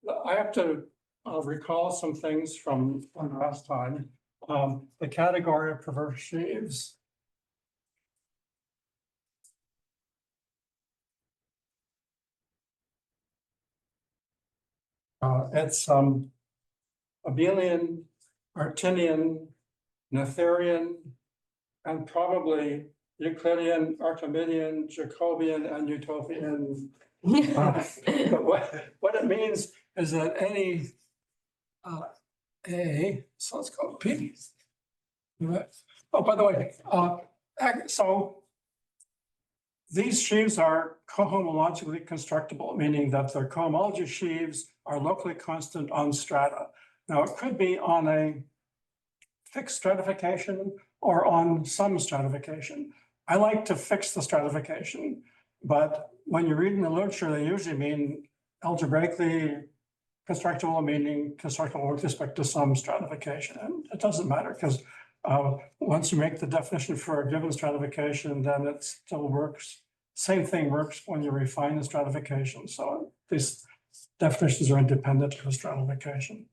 I have to recall some things from last time. The category of perverse sheaves. It's abelian, Artinian, Noetherian, and probably Euclidean, Archimedean, Jacobian, and Utopian. But what it means is that any so let's go P. Oh, by the way, so these sheaves are cohomologically constructible, meaning that the cohomology sheaves are locally constant on strata. Now, it could be on a fixed stratification or on some stratification. I like to fix the stratification, but when you read in the literature, they usually mean algebraically constructible, meaning constructible with respect to some stratification. And it doesn't matter because once you make the definition for a given stratification, then it still works. Same thing works when you refine the stratification. So these definitions are independent of stratification.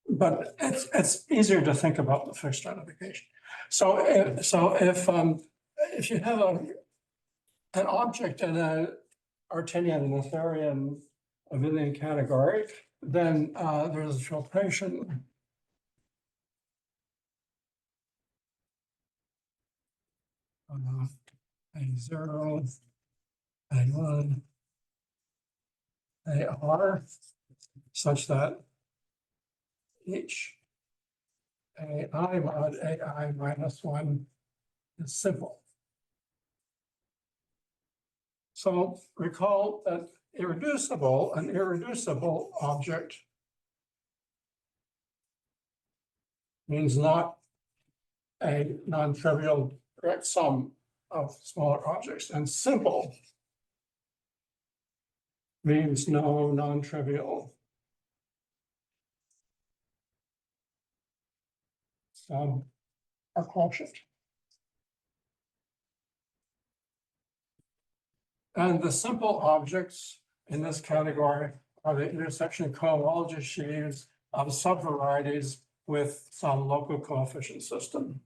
But it's easier to think about the fixed stratification. So if you have an object in an Artinian, Noetherian, abelian category, then there's filtration. A0, A1, AR, such that each AI mod AI minus 1 is simple. So recall that an irreducible object means not a non-trivial direct sum of smaller objects, and simple means no non-trivial sum or quotient. And the simple objects in this category are the intersection cohomology sheaves of subvarieties with some local coefficient system,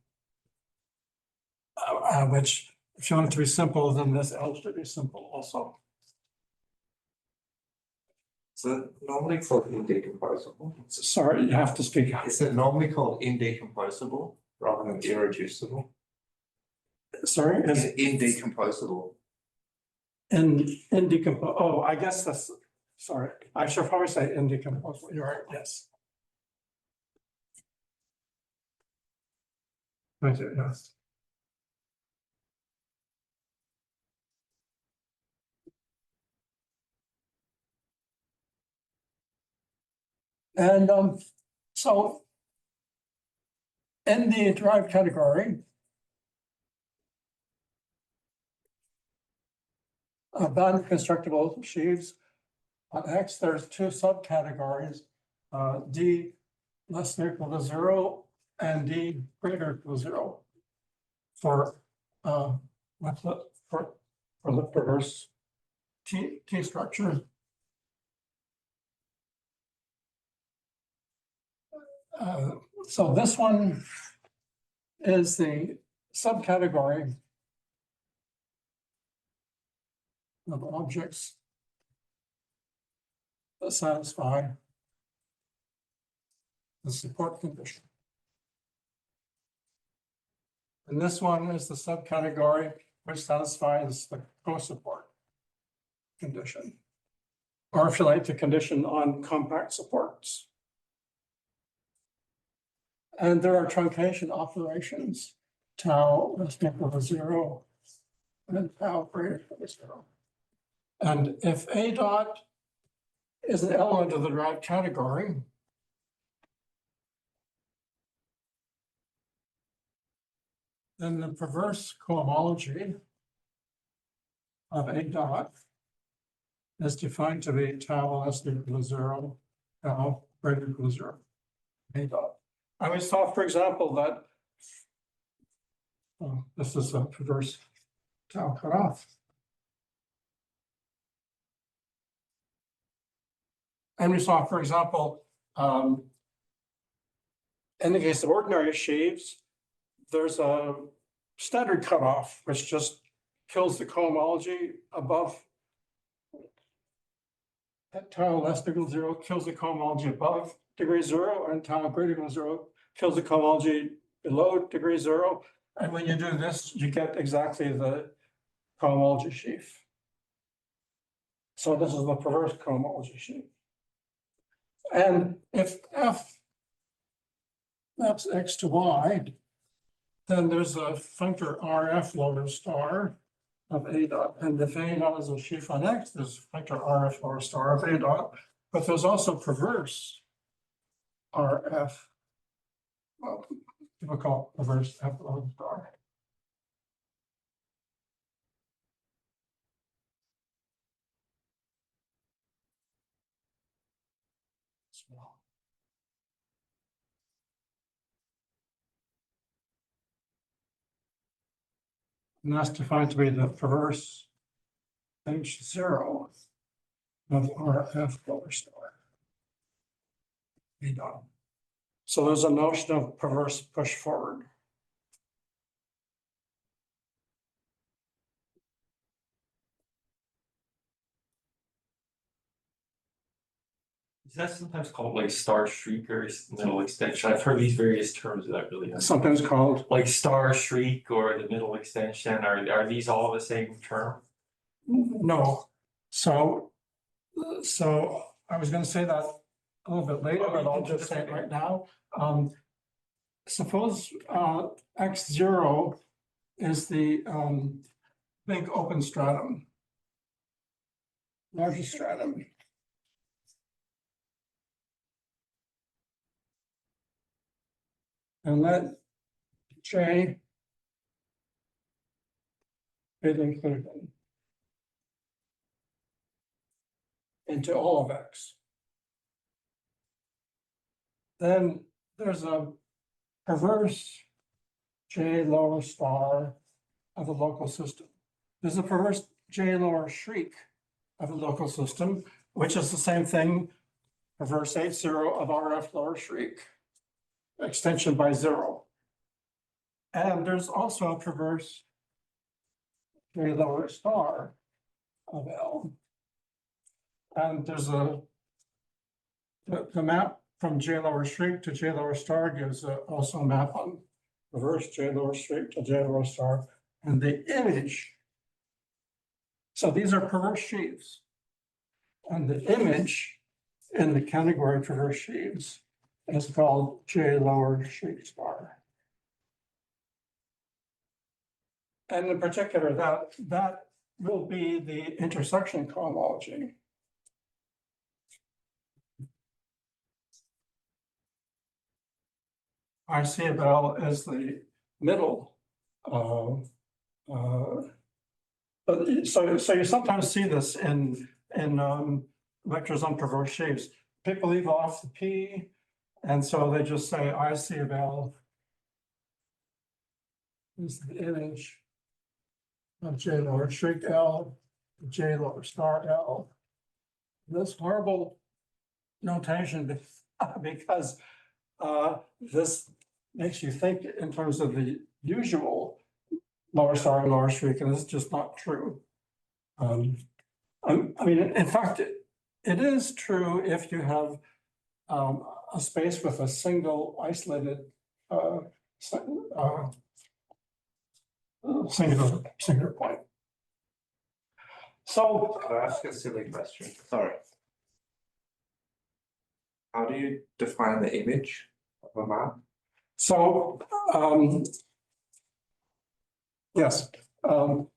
which, if you want it to be simple, then this L should be simple also. Is it normally called indecomposable? Sorry, you have to speak up. Is it normally called indecomposable rather than irreducible? Sorry, Is it indecomposable? Indecomposable. Oh, I guess that's, sorry, I should probably say indecomposable. You're right, yes. Right, yes. And so in the derived category, boundary constructible sheaves on X, there's two subcategories, D less than or equal to 0 and D greater than or equal to 0 for the perverse T structure. So this one is the subcategory of objects that satisfy the support condition. And this one is the subcategory which satisfies the co-support condition, or if you like, the condition on compact supports. And there are truncation operations, tau less than or equal to 0 and tau greater than 0. And if A dot is an element of the derived category, then the perverse cohomology of A dot is defined to be tau less than or equal to 0, tau greater than or equal to 0, A dot. I always thought, for example, that this is a perverse tau cutoff. And we saw, for example, in the case of ordinary sheaves, there's a standard cutoff, which just kills the cohomology above at tau less than equal to 0, kills the cohomology above degree 0, and tau greater than 0 kills the cohomology below degree 0. And when you do this, you get exactly the cohomology sheaf. So this is the perverse cohomology sheaf. And if F maps X to Y, then there's a functor RF lower star of A dot. And if A dot is a sheaf on X, there's a functor RF lower star of A dot. But there's also perverse RF. Well, people call it perverse F lower star. And that's defined to be the perverse H0 of RF lower star. A dot. So there's a notion of perverse push forward. Is that sometimes called like star shriek or middle extension? I've heard these various terms that really. Sometimes called. Like star shriek or the middle extension, are these all the same term? No. So I was going to say that a little bit later, but I'll just say it right now. Suppose X0 is the big open stratum, largest stratum. And let J be the inclusion into all of X. Then there's a perverse J lower star of the local system. There's a perverse J lower shriek of the local system, which is the same thing, perverse H0 of RF lower shriek, extension by 0. And there's also a perverse J lower star of L. And there's the map from J lower shriek to J lower star gives also a map on reverse J lower shriek to J lower star, and the image. So these are perverse sheaves, and the image in the category perverse sheaves is called J lower shriek star. And in particular, that will be the intersection cohomology. I see of L as the middle. But so you sometimes see this in vectors on perverse sheaves. People leave off the P, and so they just say I C of L is the image of J lower shriek L, J lower star L. This horrible notation because this makes you think in terms of the usual lower star and lower shriek, and this is just not true. I mean, in fact, it is true if you have a space with a single isolated singular point. So Can I ask a silly question? Sorry. How do you define the image of a map? So, yes. Well,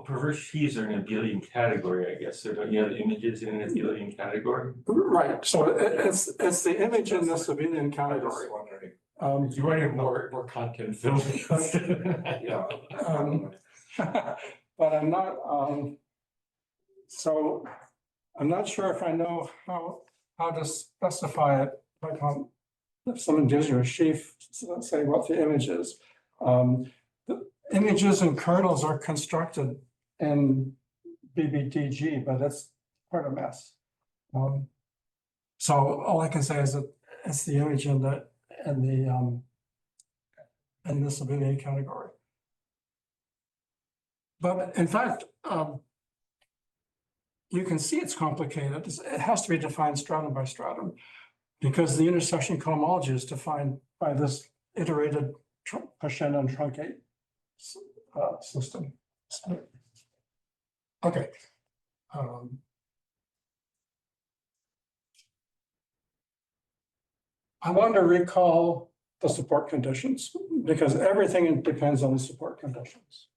perverse sheaves are an abelian category, I guess. So don't you have images in an abelian category? Right. So it's the image in this abelian I was category. wondering. You want to have more content filled. Yeah. But I'm not, so I'm not sure if I know how to specify it, like if someone gives you a sheaf, so let's say what the image is. The images and kernels are constructed in BBDG, but that's quite a mess. So all I can say is that it's the image in this will be the A category. But in fact, you can see it's complicated. It has to be defined stratum by stratum because the intersection cohomology is defined by this iterated Paschen and truncate system. Okay. I want to recall the support conditions because everything depends on the support conditions.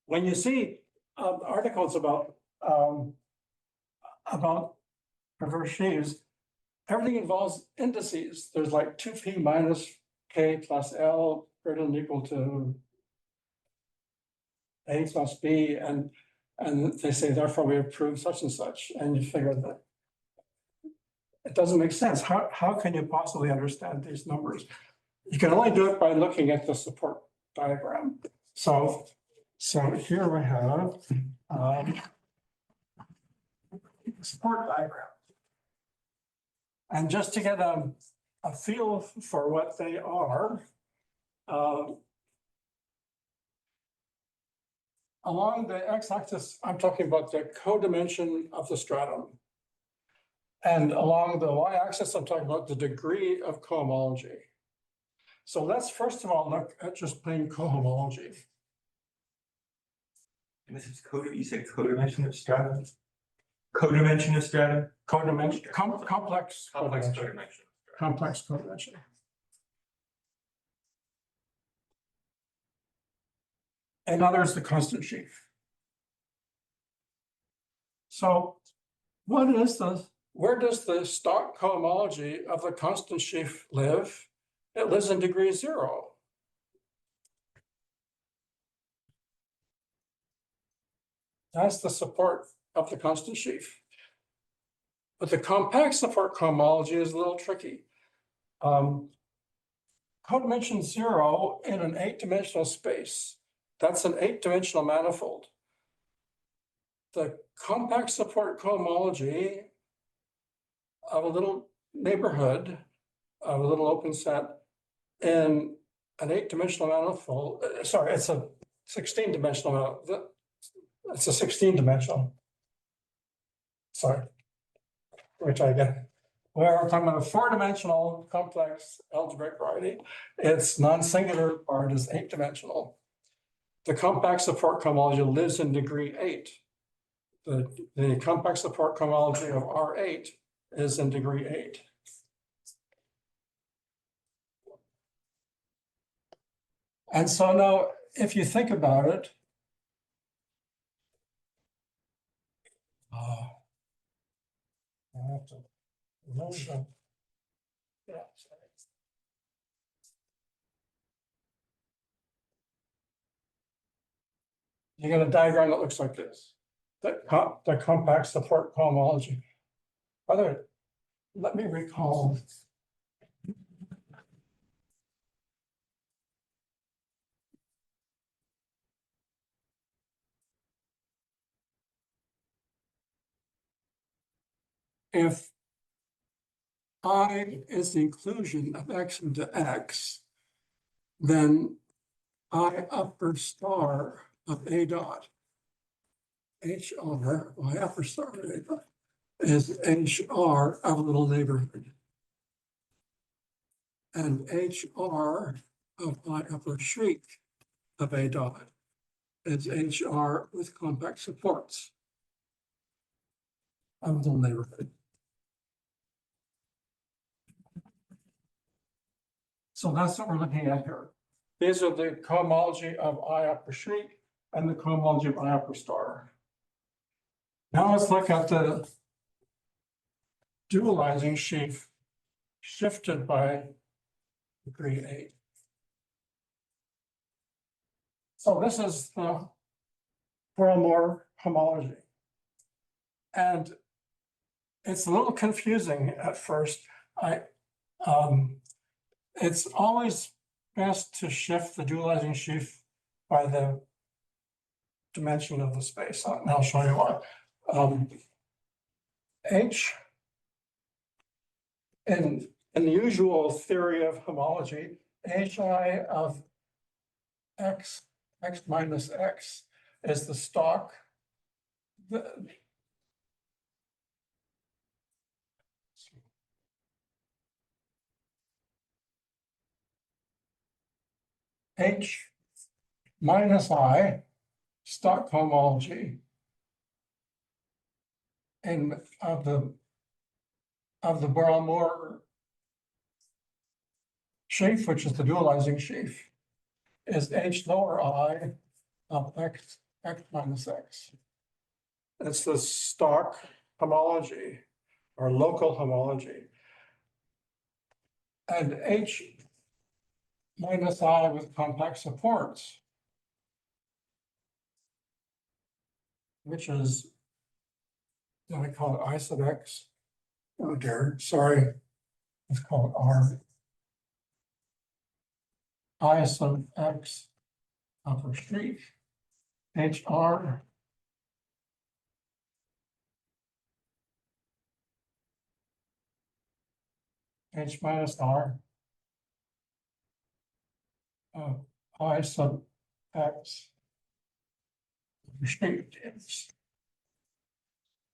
When you see articles about perverse sheaves, everything involves indices. There's like 2p minus k plus l greater than or equal to a plus b, and they say therefore we approve such and such, and you figure that it doesn't make sense. How can you possibly understand these numbers? You can only do it by looking at the support diagram. So here we have support diagram. And just to get a feel for what they are, along the x-axis, I'm talking about the codimension of the stratum. And along the y-axis, I'm talking about the degree of cohomology. So let's first of all look at just plain cohomology. And this is you said codimension of stratum? Codimension of stratum? Codimension, complex codimension. Codimension. Complex codimension. And other is the constant sheaf. So where does the stock cohomology of the constant sheaf live? It lives in degree 0. That's the support of the constant sheaf. But the compact support cohomology is a little tricky. Codimension 0 in an 8-dimensional space, that's an 8-dimensional manifold. The compact support cohomology of a little neighborhood, of a little open set in an 8-dimensional manifold, sorry, it's a 16-dimensional manifold. It's a 16-dimensional. Sorry, let me try again. We're talking about a 4-dimensional complex algebraic variety. Its non-singular part is 8-dimensional. The compact support cohomology lives in degree 8. The compact support cohomology of R8 is in degree 8. And so now, if you think about it, I have to remove them. Yeah, sorry. You get a diagram that looks like this. The compact support cohomology. By the way, let me recall. If I is the inclusion of x into x, then I upper star of A dot, HR, y upper star of A dot, is HR of a little neighborhood. And HR of I upper shriek of A dot is HR with compact supports of a little neighborhood. So that's what we're looking at here. These are the cohomology of I upper shriek and the cohomology of I upper star. Now let's look at the dualizing sheaf shifted by degree 8. So this is the Perlmore homology. And it's a little confusing at first. It's always best to shift the dualizing sheaf by the dimension of the space, and I'll show you why. H, in the usual theory of homology, HI of x minus x is the stock. H minus I, stock homology, and of the Borel-Moore sheaf, which is the dualizing sheaf, is H lower I of x minus x. It's the stock homology or local homology. And H minus I with compact supports, which is, I call it I sub x. Oh dear, sorry. Let's call it R. I sub x upper sheaf, HR. H minus R. I sub x sheaf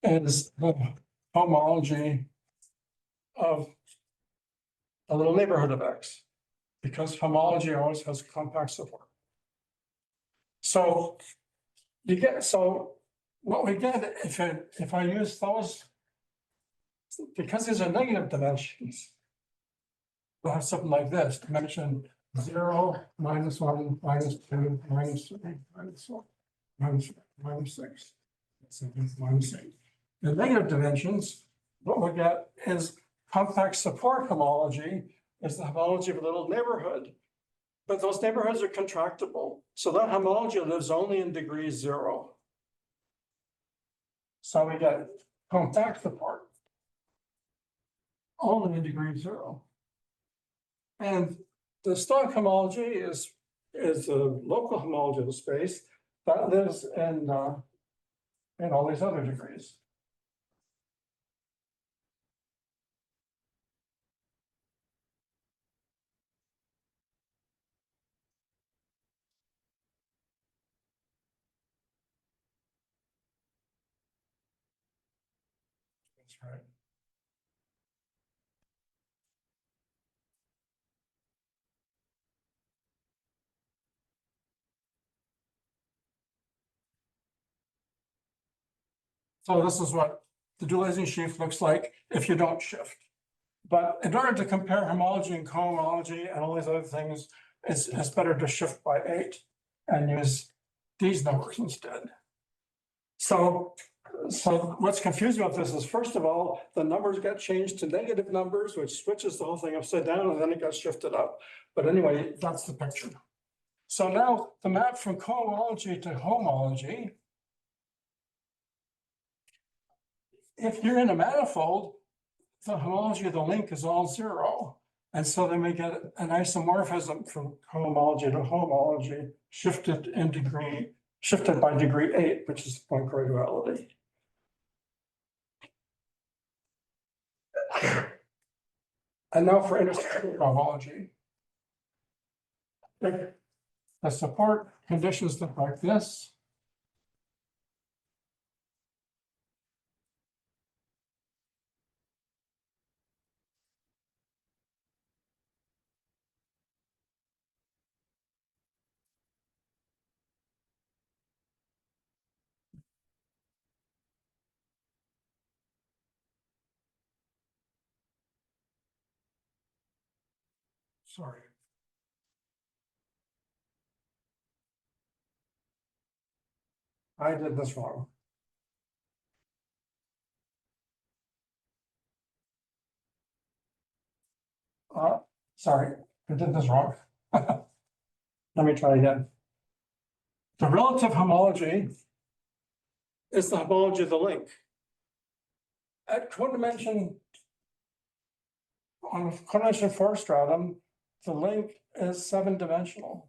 is the homology of a little neighborhood of x, because homology always has compact support. So what we get if I use those, because these are negative dimensions, we'll have something like this: dimension 0, -1, -2, -3, -4, -6, -8. The negative dimensions, what we get is compact support homology is the homology of a little neighborhood. But those neighborhoods are contractible. So that homology lives only in degree 0. So we get compact support only in degree 0. And the stock homology is a local homology of the space that lives in all these other degrees. That's right. So this is what the dualizing sheaf looks like if you don't shift. But in order to compare homology and cohomology and all these other things, it's better to shift by 8 and use these numbers instead. So what's confusing about this is, first of all, the numbers got changed to negative numbers, which switches the whole thing upside down, and then it got shifted up. But anyway, that's the picture. So now the map from cohomology to homology. If you're in a manifold, the homology of the link is all 0. And so then we get an isomorphism from cohomology to homology shifted by degree 8, which is the point graduality. And now for interstitial homology. The support conditions look like this. Sorry. I did this wrong. Sorry, I did this wrong. Let me try again. The relative homology is the homology of the link. At codimension, on codimension 4 stratum, the link is 7-dimensional.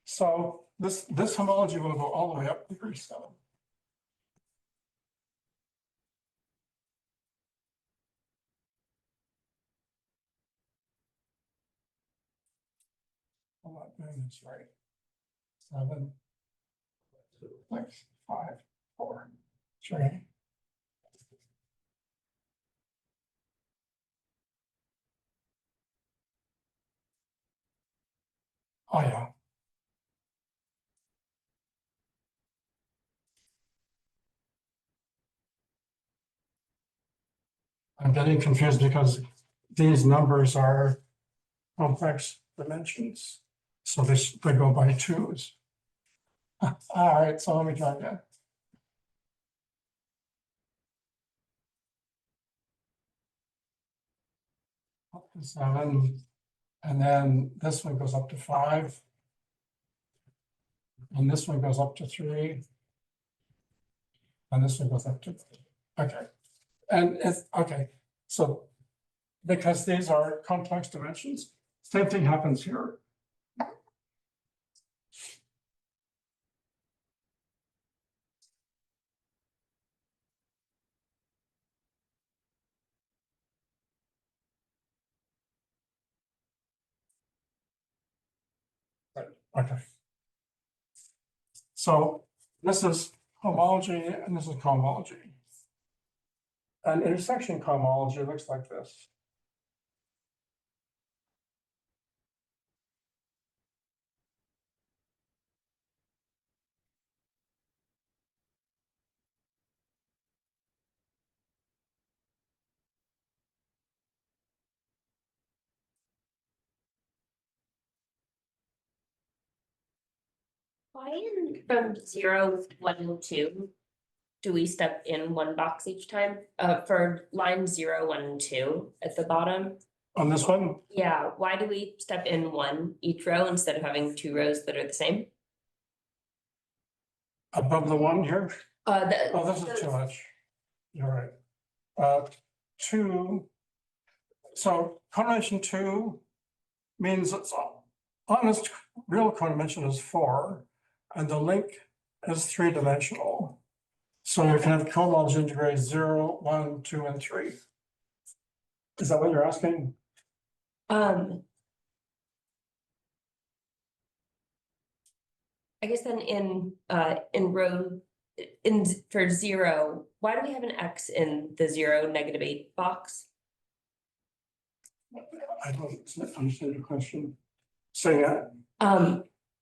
So this homology will go all the way up to degree 7. I'm not doing this right. 7, 6, 5, 4, 3. Oh, yeah. I'm getting confused because these numbers are complex dimensions. So they go by twos. All right, so let me try again. 7, and then this one goes up to 5. And this one goes up to 3. And this one goes up to, okay. And it's, okay, so because these are complex dimensions, same thing happens here. Right, okay. So this is homology and this is cohomology. An intersection cohomology looks like this. Why from 0, 1, and 2, do we step in one box each time? For line 0, 1, and 2 at the bottom? On this one, Yeah, why do we step in one each row instead of having 2 rows that are the same? above the one here, The, oh, this is too much. You're right. 2, so coordination 2 means it's honest, real coordination is 4, and the link is 3-dimensional. So you can have cohomology in degrees 0, 1, 2, and 3. Is that what you're asking? I guess then in row, for 0, why do we have an X in the 0, -8 box? I don't understand your question. Say that.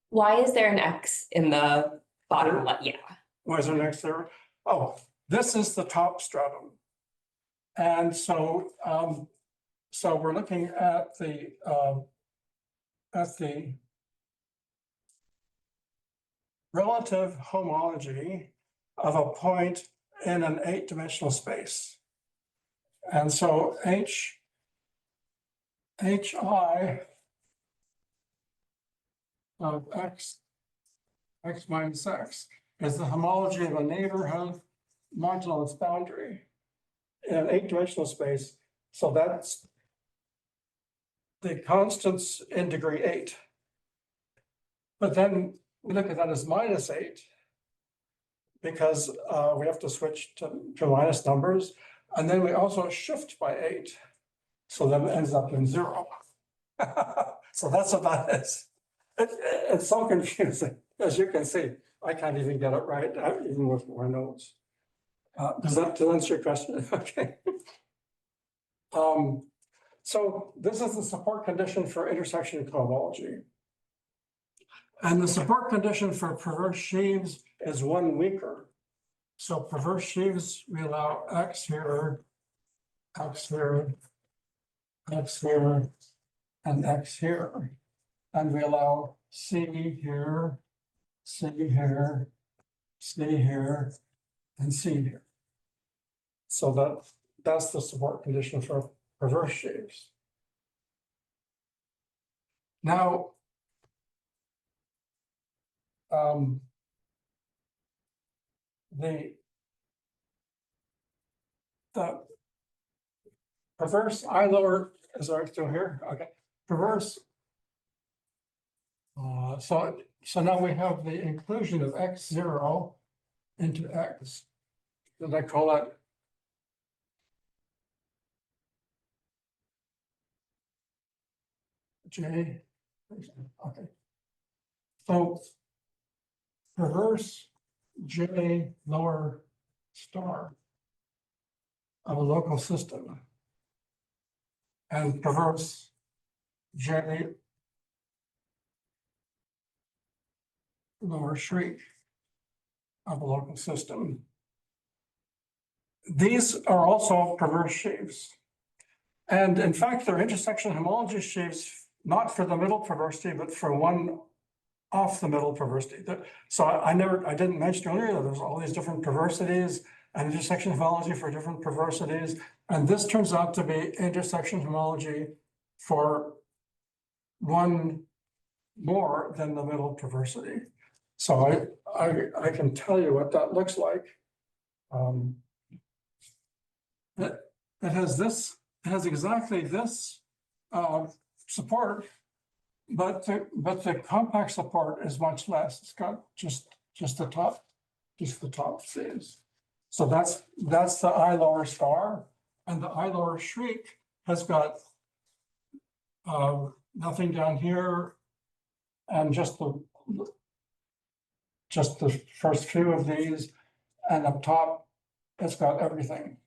Why is there an X in the bottom Here? left? Yeah. Why is there next there? Oh, this is the top stratum. And so, so we're looking at the relative homology of a point in an 8-dimensional space. And so HI of x minus x is the homology of a neighborhood modulo its boundary in an 8-dimensional space. So that's the constants in degree 8. But then we look at that as -8 because we have to switch to minus numbers. And then we also shift by 8. So then it ends up in 0. So that's about it. It's so confusing. As you can see, I can't even get it right, even with my notes. Does that answer your question? Okay. So this is the support condition for intersection cohomology. And the support condition for perverse sheaves is 1 weaker. So perverse sheaves, we allow X here, X here, X here, and X here. And we allow C here, C here, C here, and C here. So that's the support condition for perverse sheaves. Now, the perverse I lower, is there still here? Okay, perverse. So now we have the inclusion of x0 into x. Did I call that? J, okay. So perverse J lower star of a local system. And perverse J lower shriek of a local system. These are also perverse sheaves. And in fact, they're intersection homology sheaves, not for the middle perversity, but for one off the middle perversity. So I didn't mention earlier that there's all these different perversities and intersection homology for different perversities. And this turns out to be intersection homology for one more than the middle perversity. So I can tell you what that looks like. It has this, it has exactly this support, but the compact support is much less. It's got just the top sheaves. So that's the I lower star, and the I lower shriek has got nothing down here, and just the first few of these, and up top, it's got everything.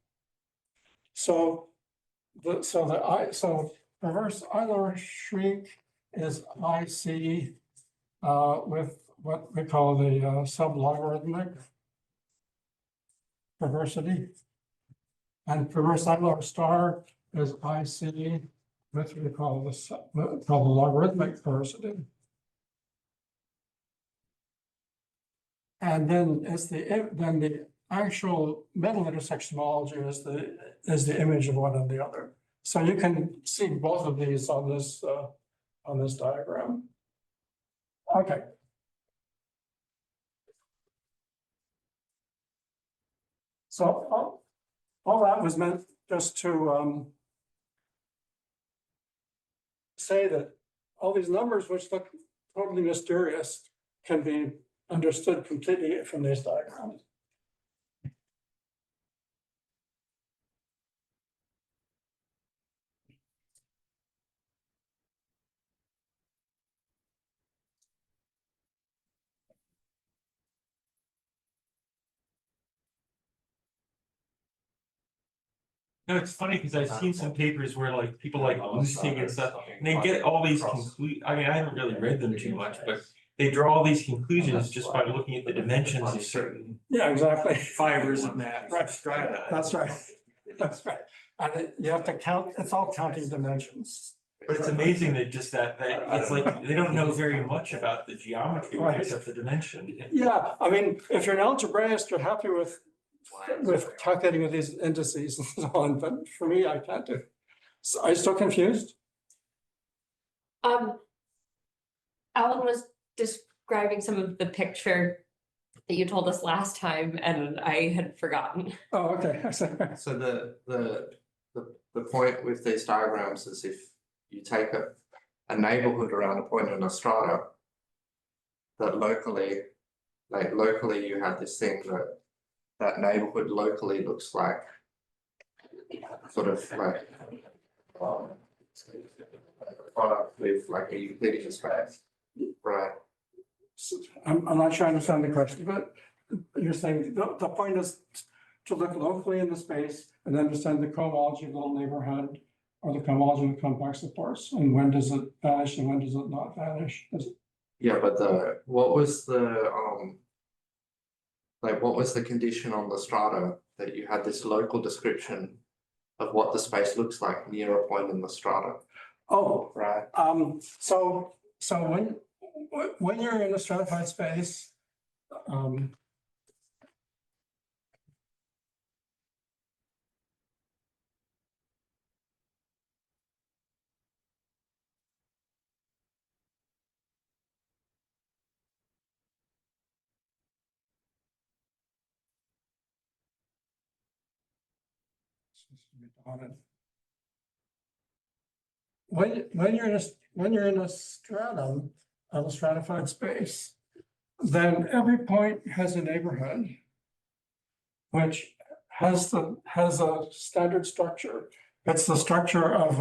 So perverse I lower shriek is IC with what we call the sublogarithmic perversity. And perverse I lower star is IC with what we call the logarithmic perversity. And then the actual middle intersection homology is the image of one and the other. So you can see both of these on this diagram. Okay. So all that was meant just to say that all these numbers, which look totally mysterious, can be understood completely from these diagrams. No, it's funny because I've seen some papers where like people like Lustig and stuff, and they get all these I mean, I haven't really read them too much, but they draw all these conclusions just by looking at the dimensions of certain Yeah, exactly. fibers in that Right. strata. That's right. That's right. And you have to count, it's all counting dimensions. But it's amazing that just that it's like they don't know very much about the geometry Right. except the dimension. Yeah, I mean, if you're an algebraist, you're happy with calculating with these indices and so on, but for me, I can't do it. So are you still confused? Alan was describing some of the picture that you told us last time, and I had forgotten. Oh, okay. So the point with these diagrams is if you take a neighborhood around a point in a strata, that locally you have this thing that neighborhood locally looks like sort of like product with like a Euclidean space, right? I'm not sure I understand the question, but you're saying the point is to look locally in the space and understand the cohomology of the little neighborhood or the cohomology of the compact supports, and when does it vanish and when does it not vanish? Yeah, but what was the condition on the strata that you had this local description of what the space looks like near a point in the strata? Oh, Right. so when you're in a stratified space, When you're in a stratum of a stratified space, then every point has a neighborhood which has a standard structure. It's the structure of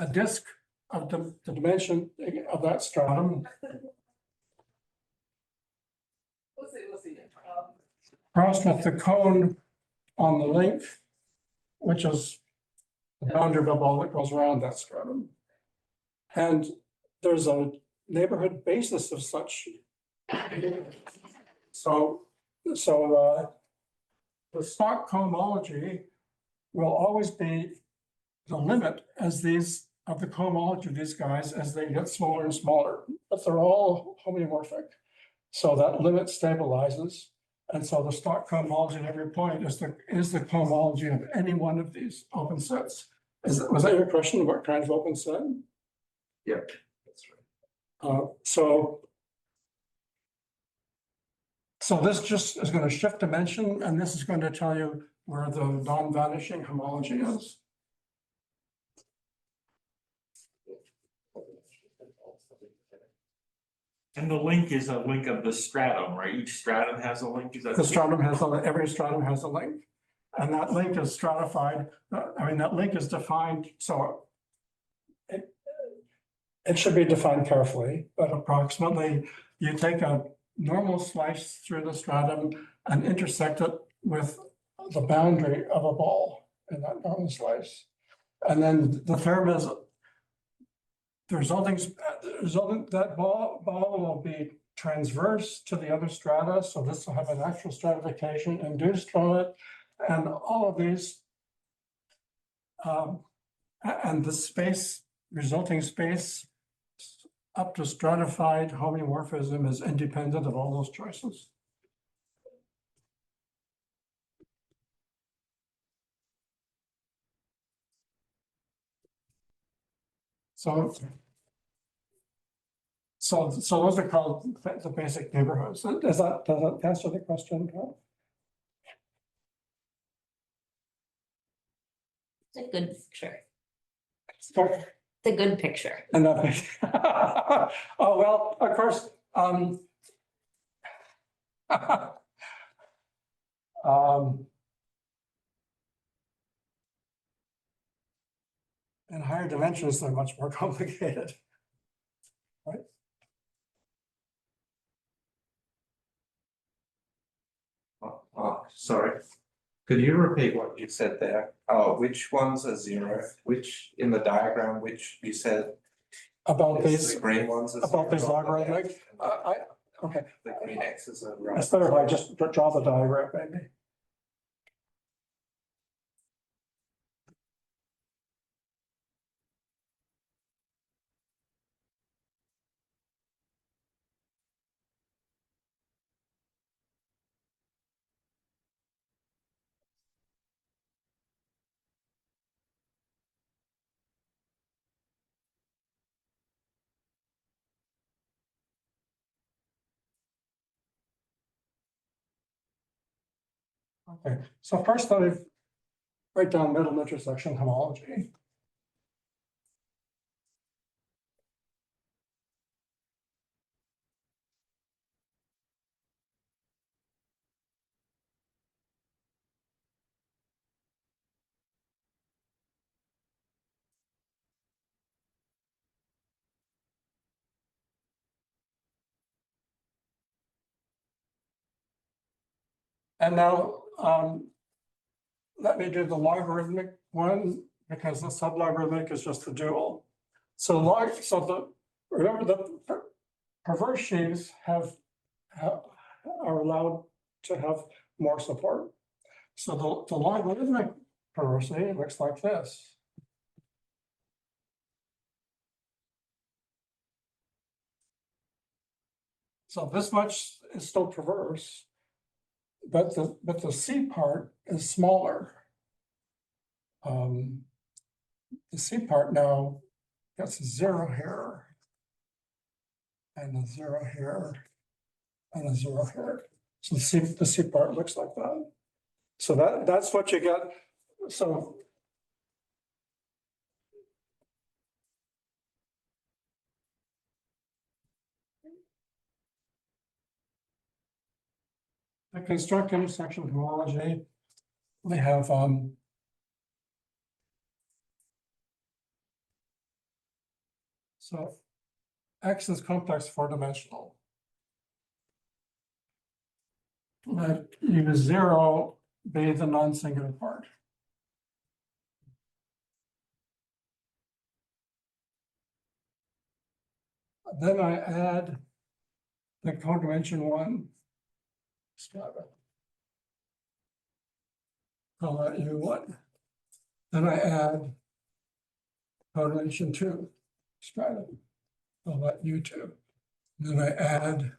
a disk of the dimension of that stratum. Crossed with the cone on the length, which is the boundary of the ball that goes around that stratum. And there's a neighborhood basis of such. So the stock cohomology will always be the limit as these of the cohomology of these guys as they get smaller and smaller, but they're all homeomorphic. So that limit stabilizes. And so the stock cohomology at every point is the cohomology of any one of these open sets. Was that your question? What kind of open set? Yep, that's right. So this just is going to shift dimension, and this is going to tell you where the non-vanishing homology is. And the link is a link of the stratum, right? Each stratum has a link, is that? The stratum has every stratum has a link, and that link is stratified. That link is defined, so it should be defined carefully, but approximately you take a normal slice through the stratum and intersect it with the boundary of a ball in that normal slice. And then the term is the resulting that ball will be transverse to the other strata. So this will have a natural stratification induced from it. And all of these and the resulting space up to stratified homeomorphism is independent of all those choices. So those are called the basic neighborhoods. Does that answer the question? It's a good picture. Sorry. It's a good picture. And oh, well, of course, in higher dimensions, they're much more complicated. Right? Sorry. Could you repeat what you said there? Oh, which ones are zero? Which in the diagram, which you said About these, the green ones are about these zero, logarithmic, okay. the green X's are right. It's better if I just draw the diagram, maybe. Okay, so first let me write down middle intersection homology. And now let me do the logarithmic one because the sublogarithmic is just the dual. So remember the perverse sheaves are allowed to have more support. So the logarithmic perversity looks like this. So this much is still perverse, but the C part is smaller. The C part now gets a 0 here, and a 0 here, and a 0 here. So the C part looks like that. So that's what you get. So the construct intersection homology, we have, so X is complex four-dimensional. Let U zero be the non-singular part. Then I add the codimension one strata. I'll let U one. Then I add codimension two strata. I'll let U two. Then I add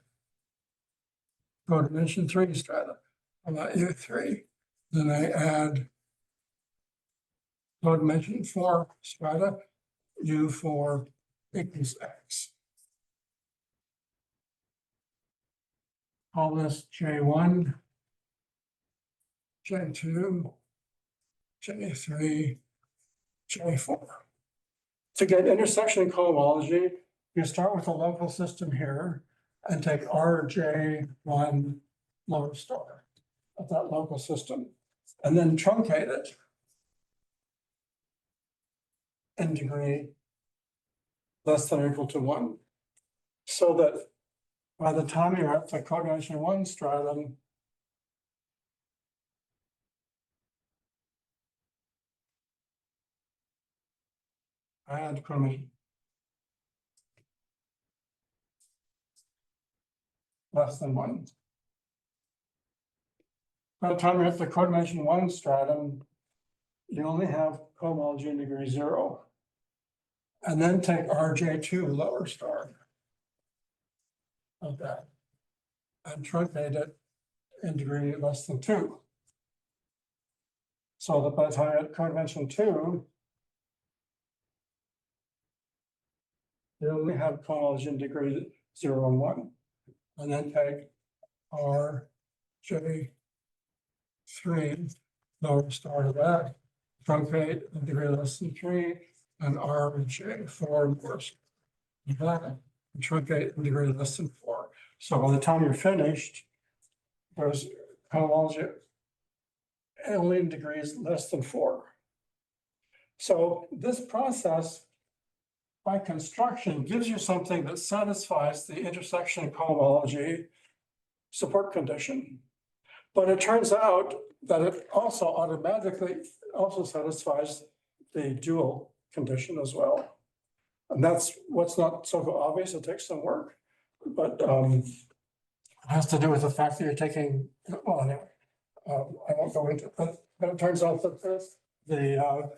codimension three strata. I'll let U three. Then I add codimension four strata, U four equals X. Call this J1, J2, J3, J4. To get intersection cohomology, you start with a local system here and take RJ1 lower star of that local system, and then truncate it in degree less than or equal to 1, so that by the time you're at the codimension 1 stratum, add codimension less than 1. By the time you're at the codimension 1 stratum, you only have cohomology in degree 0. And then take RJ2 lower star of that and truncate it in degree less than 2. So that by the time at codimension 2, you only have cohomology in degree 0 and 1. And then take RJ3 lower star of that, truncate in degree less than 3, and RJ4 lower star of that, and truncate in degree less than 4. So by the time you're finished, there's cohomology only in degrees less than 4. So this process, by construction, gives you something that satisfies the intersection cohomology support condition. But it turns out that it also automatically also satisfies the dual condition as well. And that's what's not so obvious. It takes some work, but it has to do with the fact that you're taking, well, anyway, I won't go into it, but it turns out that the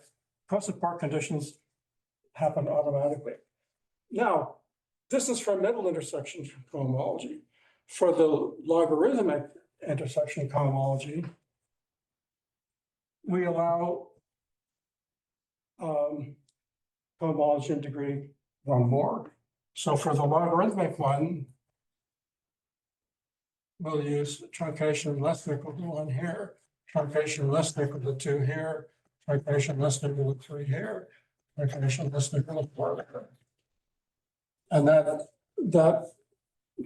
co-support conditions happen automatically. Now, this is for middle intersection cohomology. For the logarithmic intersection cohomology, we allow cohomology in degree 1 more. So for the logarithmic one, we'll use truncation less than equal to 1 here, truncation less than equal to 2 here, truncation less than equal to 3 here, truncation less than equal to 4 there. And that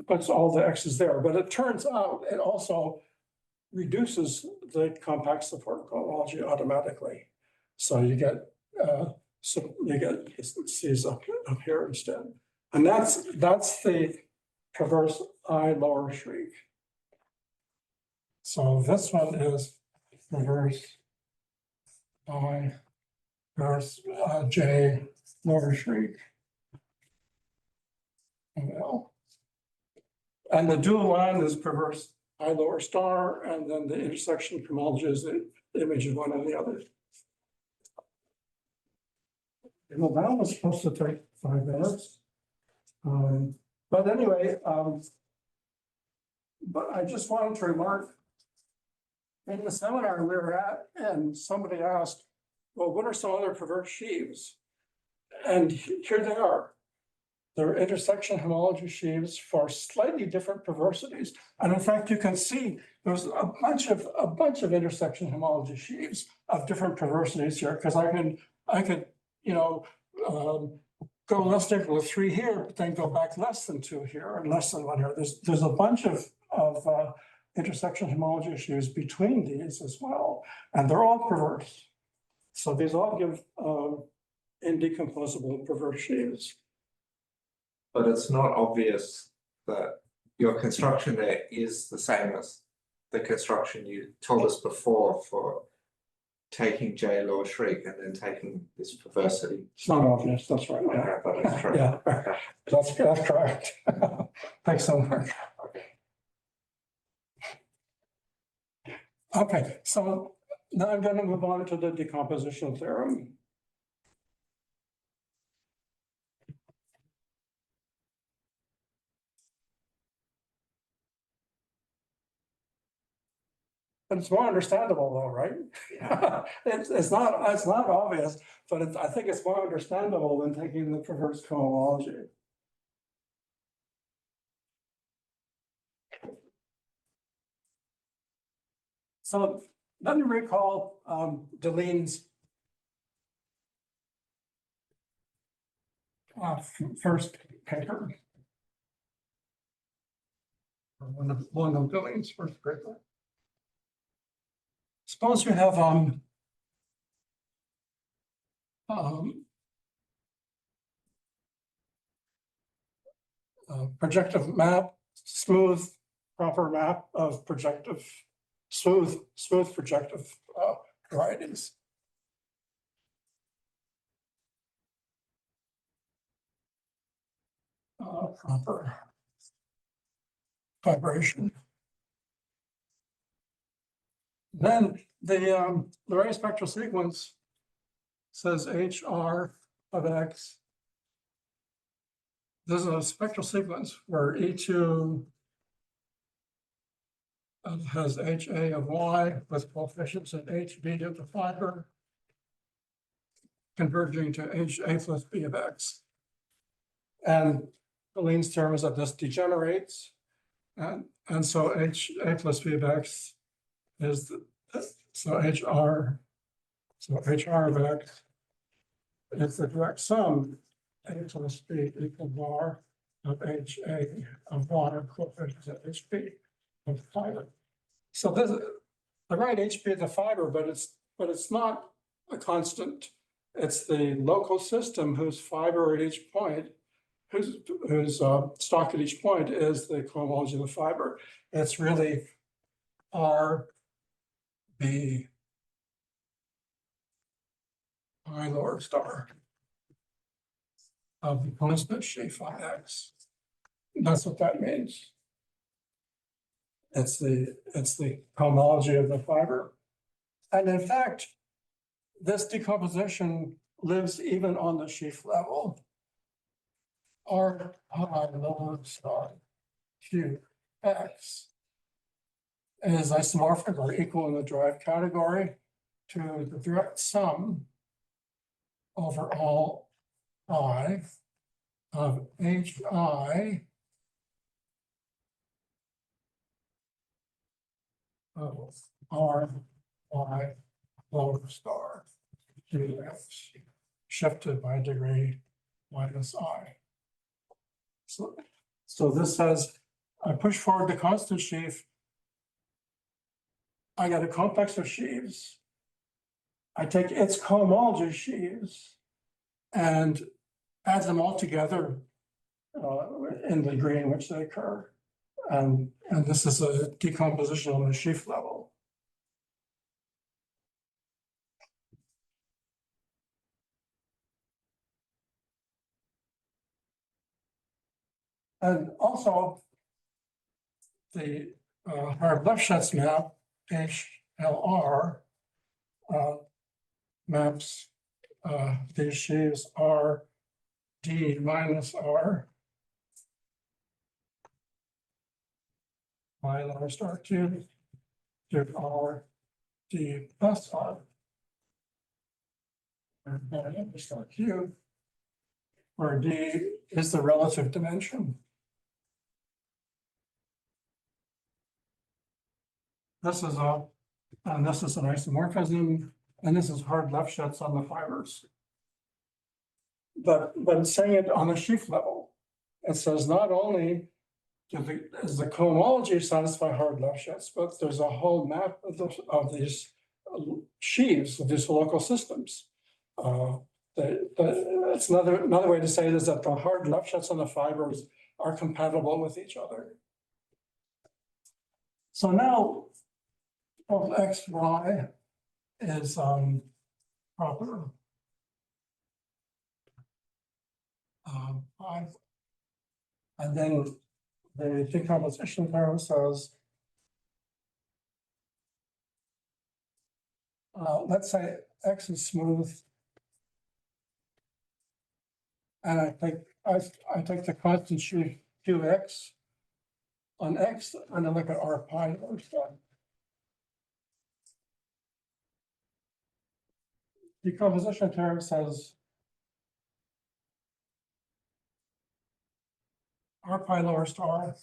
puts all the X's there, but it turns out it also reduces the compact support cohomology automatically. So you get C's up here instead. And that's the perverse I lower shriek. So this one is perverse I, perverse J lower shriek. Well, and the dual line is perverse I lower star, and then the intersection cohomology is the image of one and the other. Well, that was supposed to take 5 minutes. But anyway, but I just wanted to remark, in the seminar we were at, and somebody asked, well, what are some other perverse sheaves? And here they are. They're intersection homology sheaves for slightly different perversities. And in fact, you can see there's a bunch of intersection homology sheaves of different perversities here, because I could, you know, go less than equal to 3 here, but then go back less than 2 here and less than 1 here. There's a bunch of intersection homology sheaves between these as well, and they're all perverse. So these all give indecomposable perverse sheaves. But it's not obvious that your construction there is the same as the construction you told us before for taking J law shriek and then taking this perversity. It's not obvious, that's right. Yeah, Okay, but it's true. yeah, Okay. that's correct. Thanks so much. Okay, so now I'm going to move on to the decomposition theorem. But it's more understandable though, right? It's not obvious, but I think it's more understandable than taking the perverse cohomology. So let me recall Deline's first paper. Or one of Deline's first paper. Suppose you have projective map, smooth, proper map of projective, smooth projective varieties. Proper vibration. Then the ray spectral sequence says HR of X. This is a spectral sequence where E2 has HA of Y with coefficients in HB of the fiber, converging to HA plus B of X. And Deline's theorem is that this degenerates, and so HA plus B of X is so HR of X is the direct sum A plus B equal bar of HA of Y coefficients at HB of the fiber. So this I write HB of the fiber, but it's not a constant. It's the local system whose fiber at each point, whose stock at each point is the cohomology of the fiber. It's really R B I lower star of the constant sheaf phi X. That's what that means. It's the cohomology of the fiber. And in fact, this decomposition lives even on the sheaf level. R pi lower star Q X is isomorphic or equal in the derived category to the direct sum over all I of HI of R Y lower star QX shifted by degree minus I. So this says I push forward the constant sheaf. I got a complex of sheaves. I take its cohomology sheaves and add them all together in the degree in which they occur. And this is a decomposition on the sheaf level. And also the Harb-Lefschetz map, HLR, maps these sheaves R D minus R Y lower star Q to R D plus R and Y lower star Q where D is the relative dimension. This is a, and this is an isomorphism, and this is hard left sheds on the fibers. But it's saying it on a sheaf level. It says not only does the cohomology satisfy hard left sheds, but there's a whole map of these sheaves, of these local systems. It's another way to say it is that the hard left sheds on the fibers are compatible with each other. So now, both X, Y is proper. And then the decomposition term says, let's say X is smooth. And I take the constant sheaf QX on X and I look at R pi or stuff. Decomposition term says R pi lower star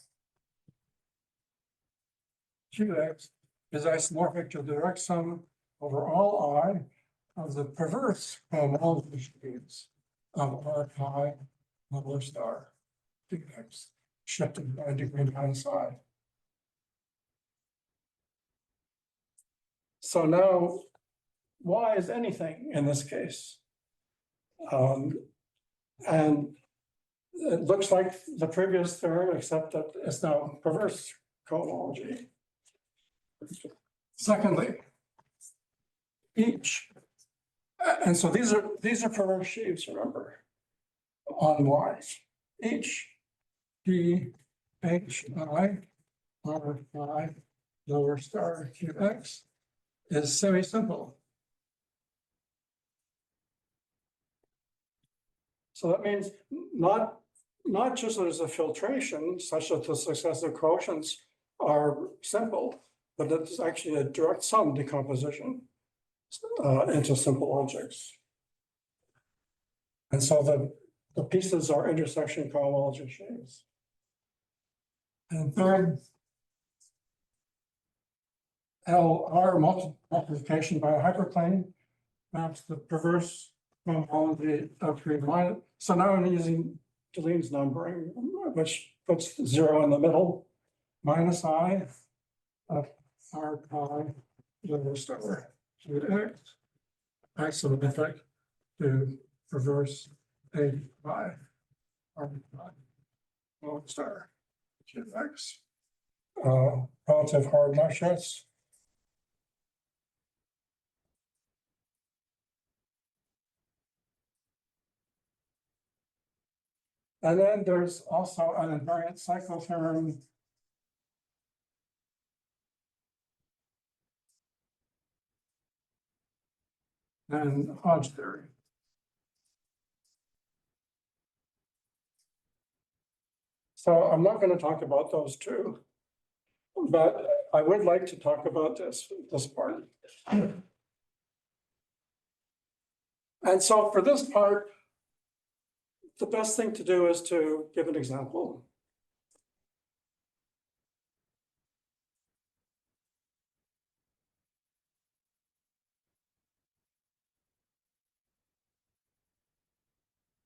QX is isomorphic to the direct sum over all I of the perverse cohomology sheaves of R pi lower star QX shifted by a degree minus I. So now, Y is anything in this case. And it looks like the previous theorem, except that it's now perverse cohomology. Secondly, each, and so these are perverse sheaves, remember, on Y. Each D H I R I lower star QX is semi-simple. So that means not just there's a filtration such that the successive quotients are simple, but it's actually a direct sum decomposition into simple objects. And so the pieces are intersection cohomology sheaves. And third, LR multiplication by a hyperplane maps the perverse cohomology of 3 minus. So now I'm using Deline's numbering, which puts 0 in the middle, minus I of R pi lower star to X, isomorphic to perverse A pi R pi lower star to X. Relative hard left sheds. And then there's also an invariant cyclotherm and Hodge theory. So I'm not going to talk about those two, but I would like to talk about this part. And so for this part, the best thing to do is to give an example.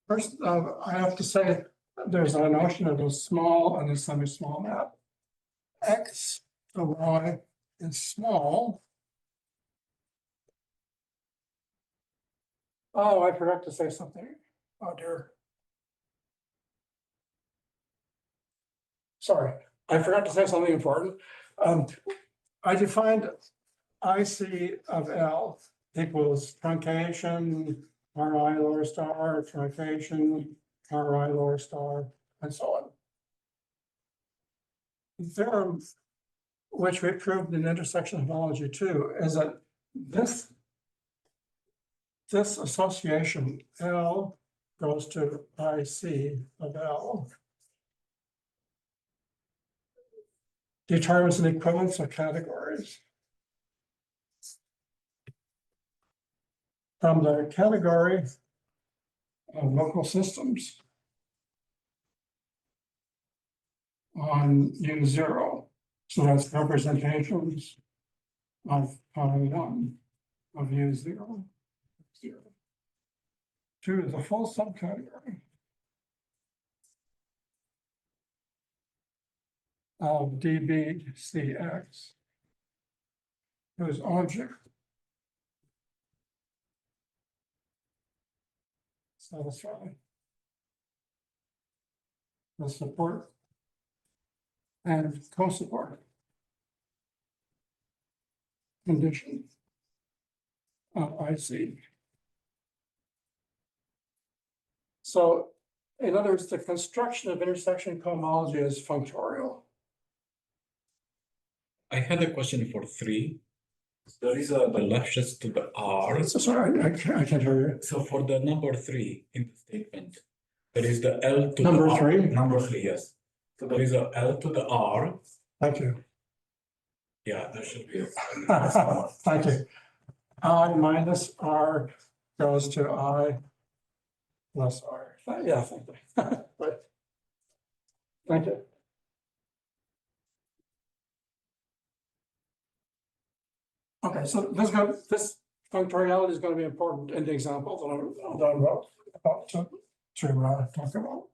First, I have to say there's a notion of a small and a semi-small map. X to Y is small. Oh, I forgot to say something. Oh dear. Sorry, I forgot to say something important. I defined IC of L equals truncation, RI lower star, truncation, RI lower star, and so on. The theorem, which we proved in intersection homology 2, is that this association L goes to IC of L. Determines an equivalence of categories. From the category of local systems on U0. So that's representations of pi1 of U0. 2 is the full subcategory of dbcx, whose object satisfy the support and co-support condition of IC. So, in other words, the construction of intersection cohomology is functorial. I had a question for 3. There is the lashes to the R. So sorry, I can't hear you. So for the number 3 in the statement, there is the L to Number the R. 3? Number 3, yes. So there is a L to the R. Thank you. Yeah, there should be. Thank you. I minus R goes to I plus R. Yeah, thank you. Right. Thank you. Okay, so this functoriality is going to be important in the example that I'm about to talk about.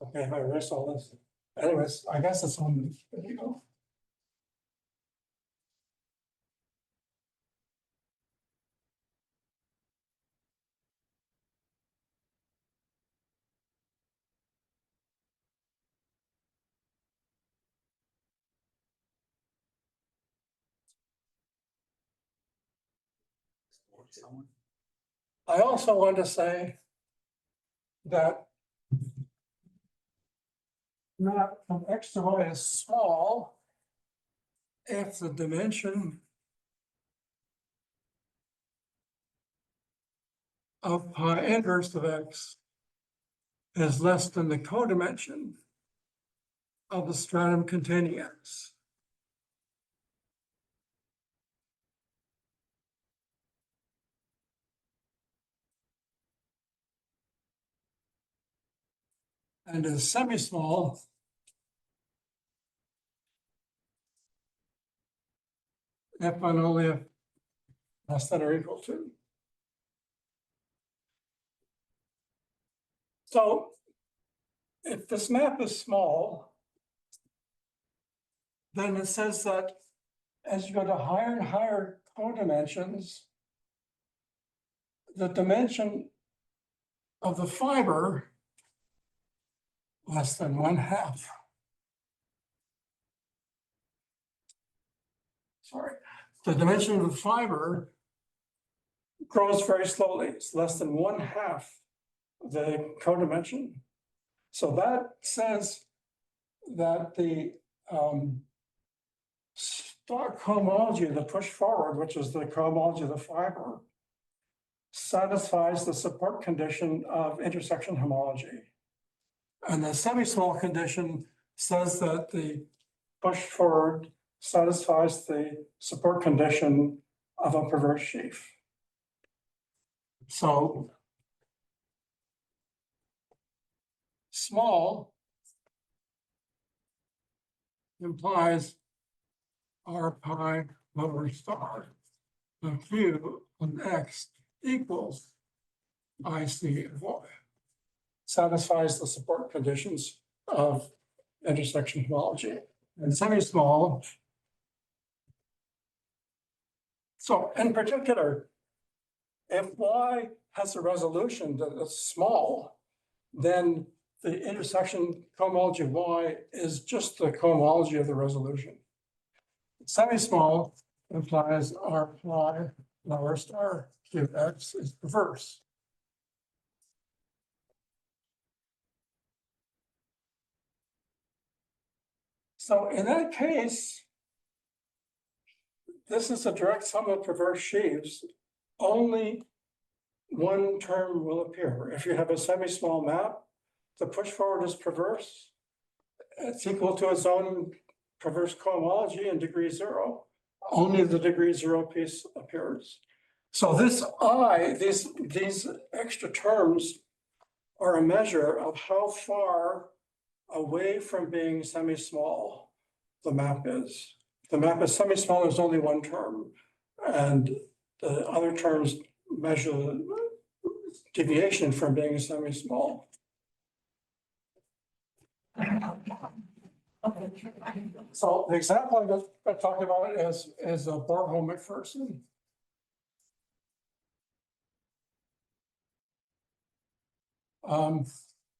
Okay, if I erase all this. Anyways, I guess it's on. There you go. I also want to say that map from X to Y is small if the dimension of pi inverse of X is less than the codimension of the stratum containing X. And is semi-small if and only if less than or equal to. So if this map is small, then it says that as you go to higher and higher codimensions, the dimension of the fiber less than 1/2. Sorry, the dimension of the fiber grows very slowly. It's less than 1/2 the codimension. So that says that the stock cohomology, the push forward, which is the cohomology of the fiber, satisfies the support condition of intersection homology. And the semi-small condition says that the push forward satisfies the support condition of a perverse sheaf. So small implies R pi lower star of Q on X equals IC of Y. Satisfies the support conditions of intersection homology. And semi-small. So in particular, if Y has a resolution that is small, then the intersection cohomology of Y is just the cohomology of the resolution. Semi-small implies R pi lower star Q X is perverse. So in that case, this is a direct sum of perverse sheaves only one term will appear. If you have a semi-small map, the push forward is perverse. It's equal to its own perverse cohomology in degree 0. Only the degree 0 piece appears. So these extra terms are a measure of how far away from being semi-small the map is. If the map is semi-small, there's only one term, and the other terms measure the deviation from being semi-small. So the example I'm going to talk about is a Borho-McPherson.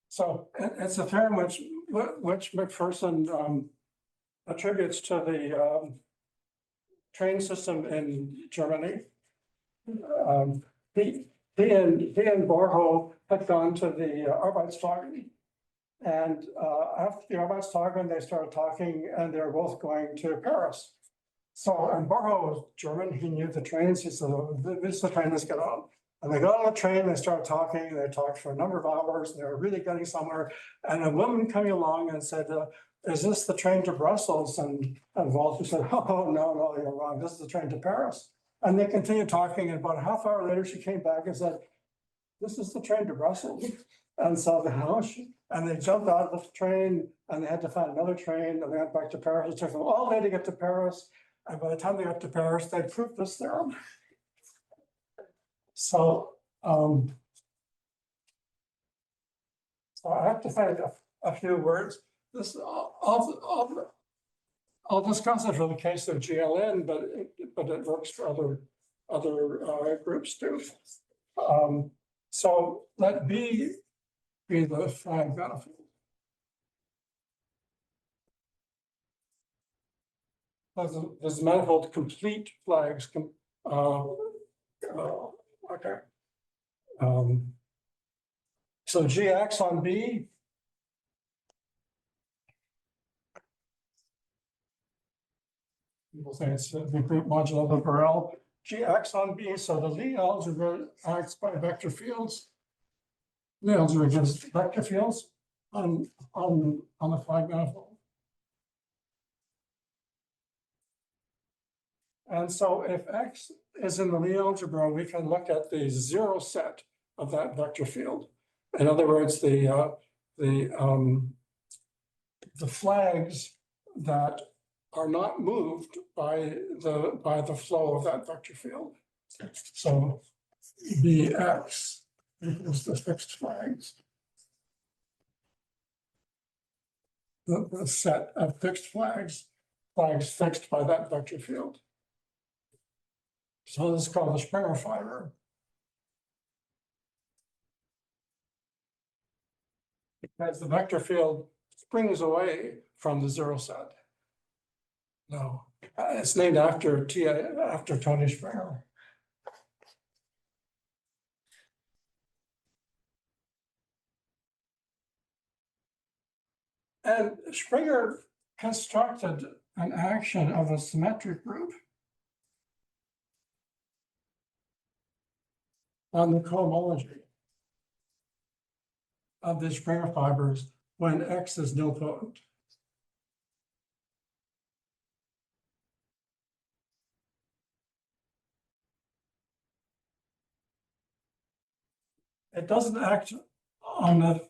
So it's a term which McPherson attributes to the train system in Germany. He and Borho had gone to the Arbeitstagen. And after the Arbeitstagen, they started talking and they were both going to Paris. So, and Borho was German, he knew the trains, he said, "Oh, this is the train, let's get on." And they got on the train, they started talking, they talked for a number of hours, they were really getting somewhere. And a woman coming along and said, "Is this the train to Brussels?" And Walter said, "Oh, no, you're wrong, this is the train to Paris." And they continued talking, and about a half hour later, she came back and said, "This is the train to Brussels." And so and they jumped out of the train and they had to find another train and they went back to Paris. It took them all day to get to Paris. And by the time they got to Paris, they proved this theorem. So, so I have to find a few words. This I'll discuss it for the case of GLN, but it works for other groups too. So let B be the flag battlefield. There's manifold complete flags. Okay. So G acts on B. People say it's the group modulo of Borel. G acts on B, so the Lie algebra acts by vector fields. Lie algebra gives vector fields on the flag manifold. And so if X is in the Lie algebra, we can look at the zero set of that vector field. In other words, the flags that are not moved by the flow of that vector field. So Bx equals the fixed flags. The set of fixed flags fixed by that vector field. So this is called the Springer fiber. Because the vector field springs away from the zero set. No, it's named after Tony Springer. And Springer constructed an action of a symmetric group on the cohomology of the Springer fibers when X is nilpotent. It doesn't act on the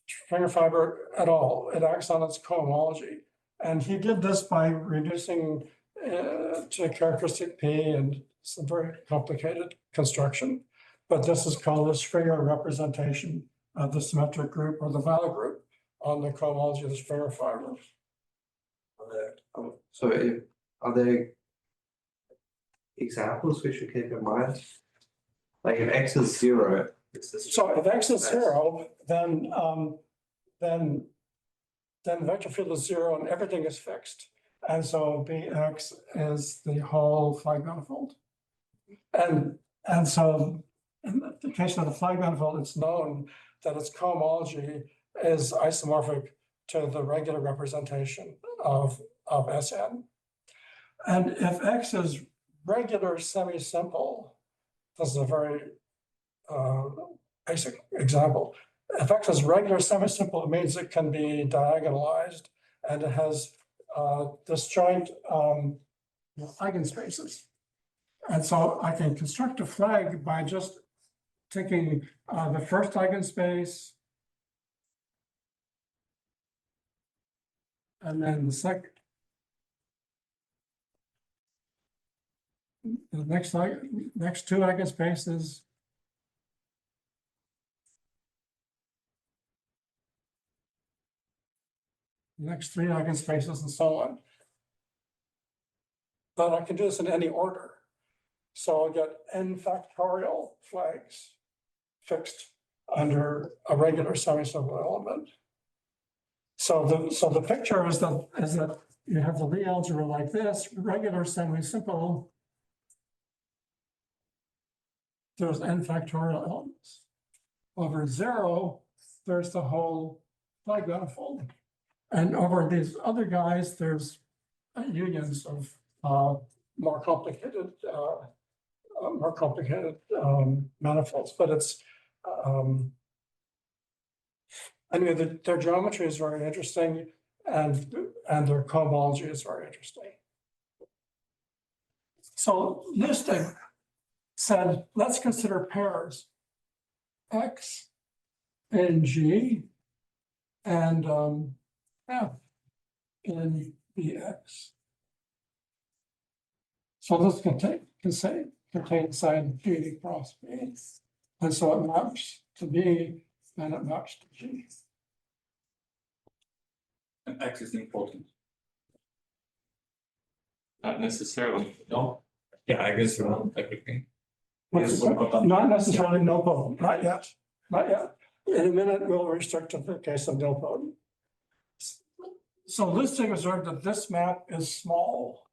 Springer fiber at all. It acts on its cohomology. And he did this by reducing to characteristic P and some very complicated construction. But this is called the Springer representation of the symmetric group or the Val group on the cohomology of the Springer fiber. So are there examples we should keep in mind? Like if X is 0, so if X is 0, then the vector field is 0 and everything is fixed. And so Bx is the whole flag manifold. And so in the case of the flag manifold, it's known that its cohomology is isomorphic to the regular representation of Sn. And if X is regular semi-simple, this is a very basic example. If X is regular semi-simple, it means it can be diagonalized and it has disjoint eigenspaces. And so I can construct a flag by just taking the first eigenspace and then the second. The next two eigenspaces. Next three eigenspaces and so on. But I can do this in any order. So I'll get n factorial flags fixed under a regular semi-simple element. So the picture is that you have the Lie algebra like this, regular semi-simple. There's n factorial elements. Over 0, there's the whole flag manifold. And over these other guys, there's unions of more complicated manifolds, but it's anyway, their geometry is very interesting, and their cohomology is very interesting. So Lustig said, let's consider pairs X in G and F in BX. So this contains sign G cross B. And so it maps to B and it maps to G. And X is important. Not necessarily, no. Yeah, I guess everything. What's not necessarily nilpotent, not yet, not yet. In a minute, we'll restrict to the case of nilpotent. So Lustig observed that this map is small.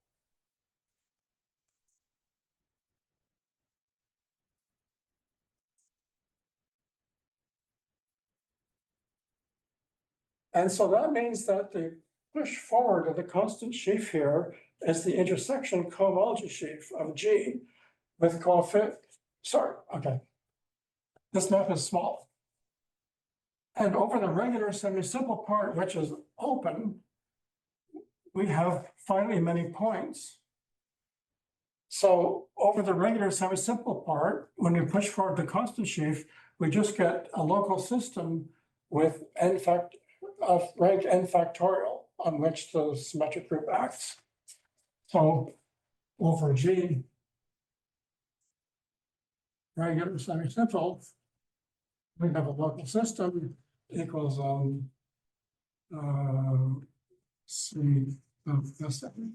And so that means that the push forward of the constant sheaf here is the intersection cohomology sheaf of G with coefficient. Sorry, okay. This map is small. And over the regular semi-simple part, which is open, we have finally many points. So over the regular semi-simple part, when we push forward the constant sheaf, we just get a local system with rank n factorial on which the symmetric group acts. So over G, regular semi-simple, we have a local system equals C of this. And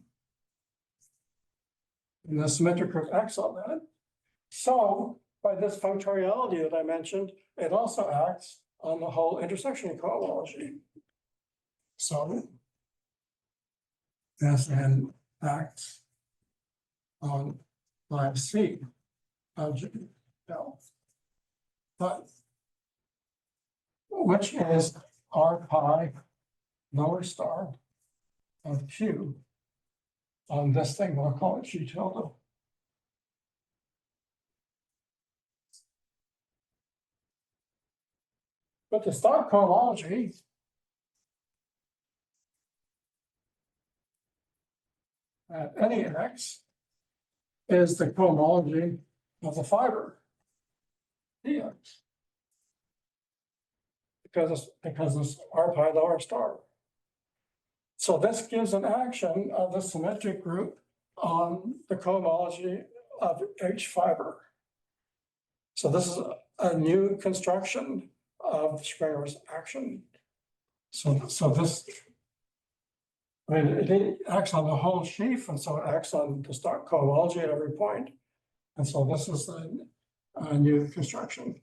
the symmetric group acts on that. So by this functoriality that I mentioned, it also acts on the whole intersection cohomology. So Sn acts on line C of G L, but which is R pi lower star of Q on this thing, we'll call it G tilde. But the star cohomology at any x is the cohomology of the fiber dx. Because it's R pi lower star. So this gives an action of the symmetric group on the cohomology of H fiber. So this is a new construction of Springer's action. So this, I mean, it acts on the whole sheaf, and so it acts on the stock cohomology at every point. And so this is a new construction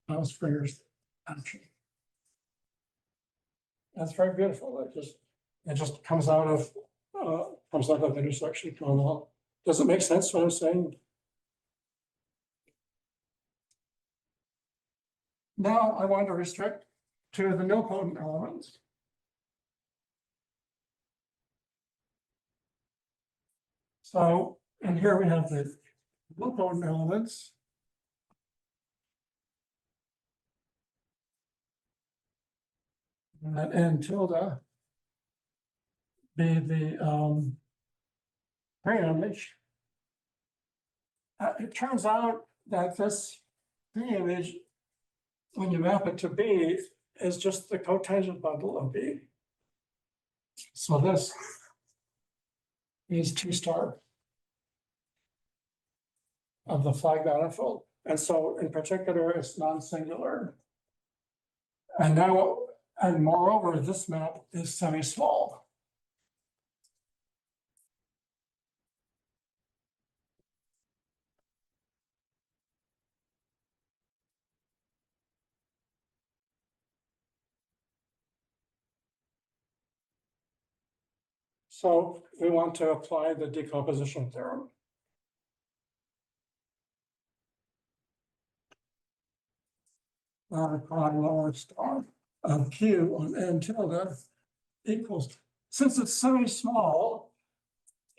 of Springer's action. That's very beautiful. It just comes out of the intersection cohomology. Does it make sense what I'm saying? Now I want to restrict to the nilpotent elements. So, and here we have the local elements. And N tilde be the pre-image. It turns out that this pre-image, when you map it to B, is just the cotangent bundle of B. So this is 2 star of the flag manifold. And so in particular, it's non-singular. And now, and moreover, this map is semi-small. So we want to apply the decomposition theorem. Prime lower star of Q on N tilde equals, since it's semi-small,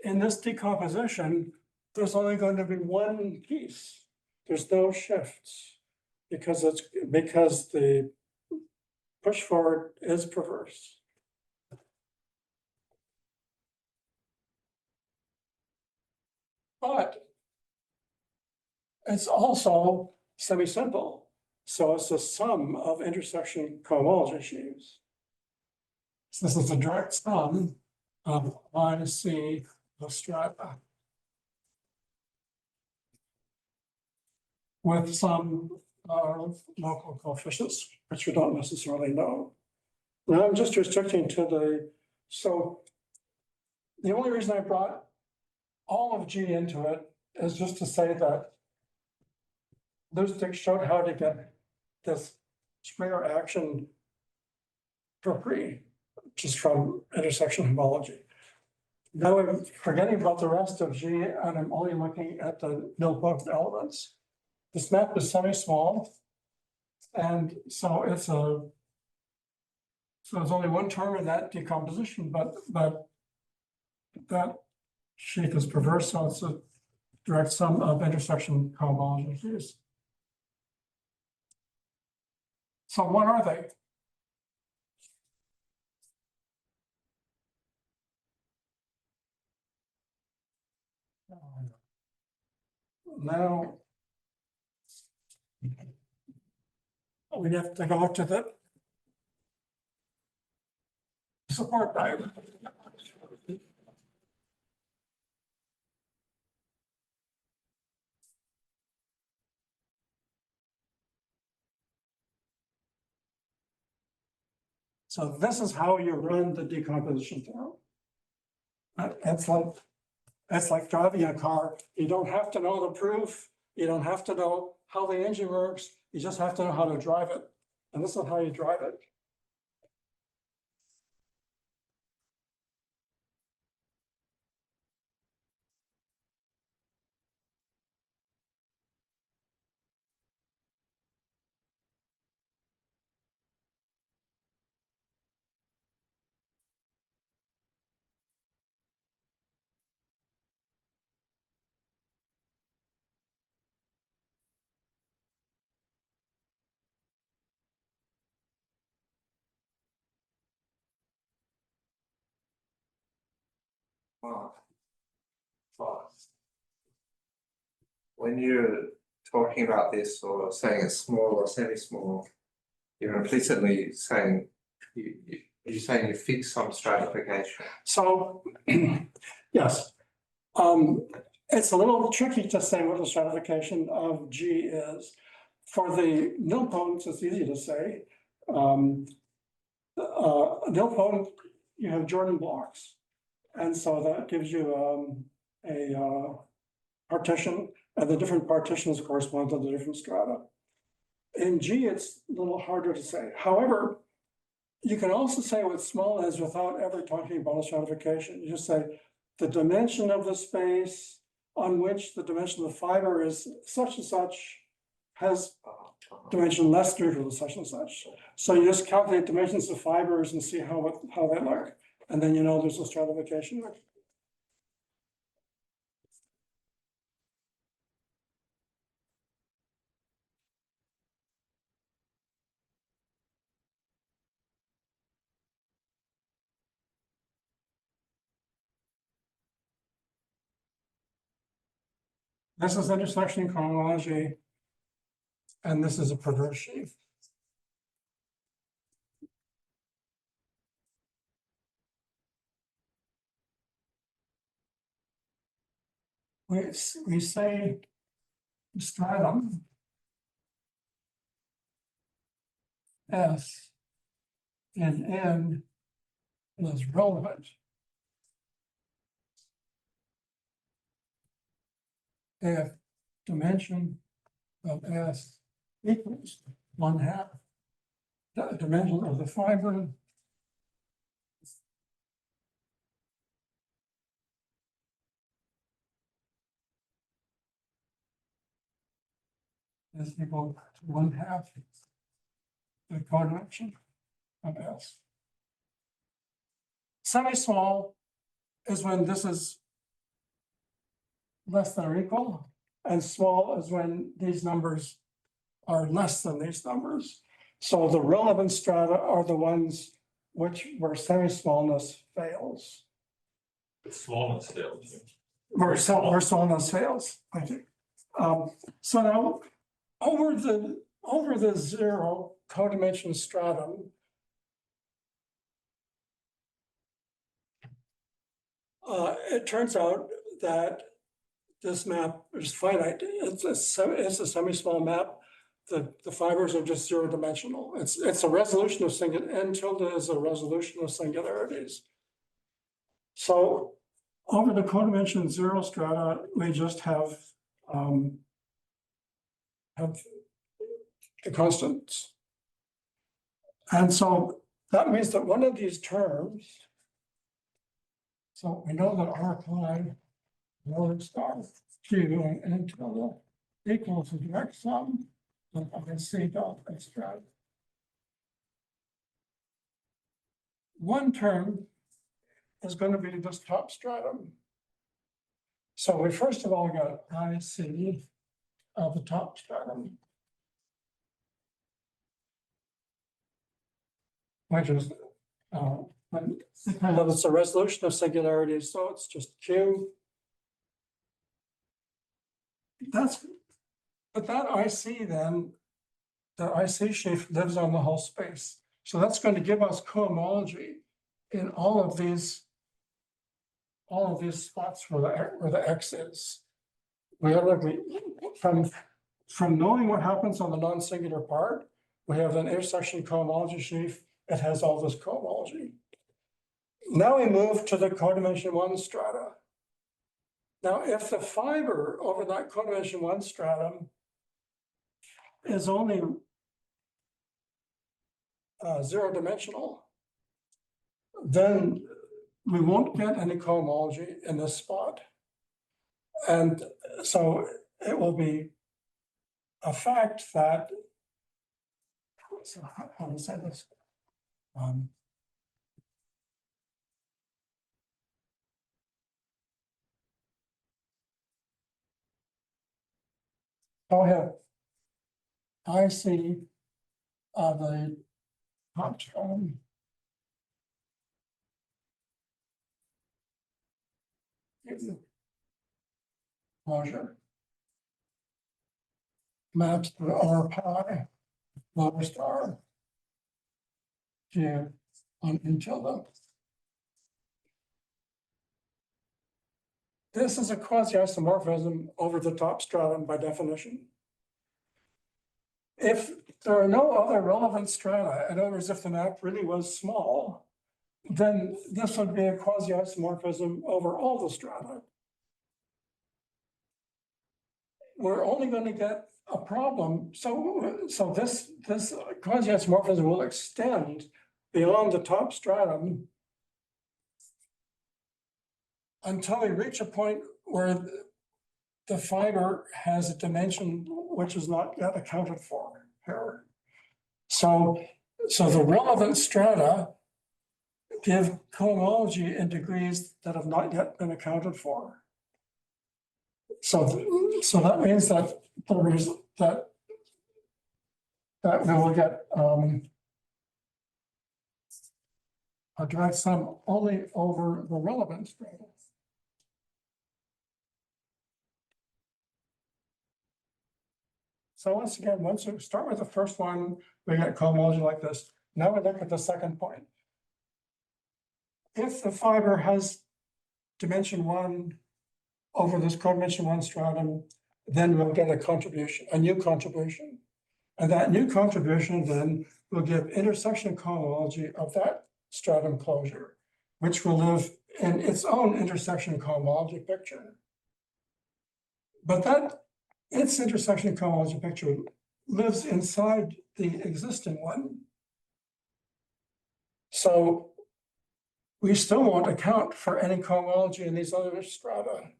in this decomposition, there's only going to be one piece. There's no shifts because the push forward is perverse. But it's also semi-simple. So it's a sum of intersection cohomology sheaves. So this is a direct sum of I to C of strata. With some local coefficients, which we don't necessarily know. Now I'm just restricting to so the only reason I brought all of G into it is just to say that Lustig showed how to get this Springer action for free, just from intersection homology. Now I'm forgetting about the rest of G and I'm only looking at the nilpotent elements. This map is semi-small. And so there's only one term in that decomposition, but that sheaf is perverse, so it's a direct sum of intersection cohomologies. So what are they? Now we have to go to the support diagram. So this is how you run the decomposition theorem. It's like driving a car. You don't have to know the proof. You don't have to know how the engine works. You just have to know how to drive it. And this is how you drive it. When you're talking about this or saying it's small or semi-small, you're implicitly saying you're saying you fix some stratification. So, yes, it's a little tricky to say what the stratification of G is. For the nilpotents, it's easy to say. Nilpotent, you have Jordan blocks. And so that gives you a partition, and the different partitions correspond to the different strata. In G, it's a little harder to say. However, you can also say what small is without ever talking about a stratification. You just say the dimension of the space on which the dimension of the fiber is such and such has dimension less neutral to such and such. So you just calculate dimensions of fibers and see how they look. And then you know there's a stratification. This is intersection chronology. And this is a perverse sheaf. We say stratum S in N is relevant if dimension of S equals 1/2 the dimension of the fiber is equal to 1/2 the codirection of S. Semi-small is when this is less than or equal, and small is when these numbers are less than these numbers. So the relevant strata are the ones where semi-smallness fails. The smallness fails. Where smallness fails, I think. So now, over the zero codimension stratum, it turns out that this map is finite. It's a semi-small map. The fibers are just zero dimensional. It's a resolution of N tilde is a resolution of singularities. So over the codimension zero strata, we just have the constants. And so that means that one of these terms, so we know that R pi lower star Q and N tilde equals the direct sum of C dot S strata. One term is going to be this top stratum. So we first of all got IC of the top stratum, which is it's a resolution of singularities, so it's just Q. But that IC then, the IC sheaf lives on the whole space. So that's going to give us cohomology in all of these spots where the X is. We have from knowing what happens on the non-singular part, we have an intersection cohomology sheaf. It has all this cohomology. Now we move to the codimension 1 strata. Now, if the fiber over that codimension 1 stratum is only zero dimensional, then we won't get any cohomology in this spot. And so it will be a fact that, so how to say this? Oh, yeah. I see the top stratum. Closure. Maps to R pi, lower star. Q on N tilde. This is a quasi-isomorphism over the top stratum by definition. If there are no other relevant strata, in other words, if the map really was small, then this would be a quasi-isomorphism over all the strata. We're only going to get a problem. So this quasi-isomorphism will extend beyond the top stratum until we reach a point where the fiber has a dimension which is not yet accounted for here. So the relevant strata give cohomology in degrees that have not yet been accounted for. So that means that we will get a direct sum only over the relevant strata. So once again, once we start with the first one, we get cohomology like this. Now we look at the second point. If the fiber has dimension one over this codimension one stratum, then we'll get a contribution, a new contribution. And that new contribution then will give intersection cohomology of that stratum closure, which will live in its own intersection cohomology picture. But that its intersection cohomology picture lives inside the existing one. So we still won't account for any cohomology in these other strata.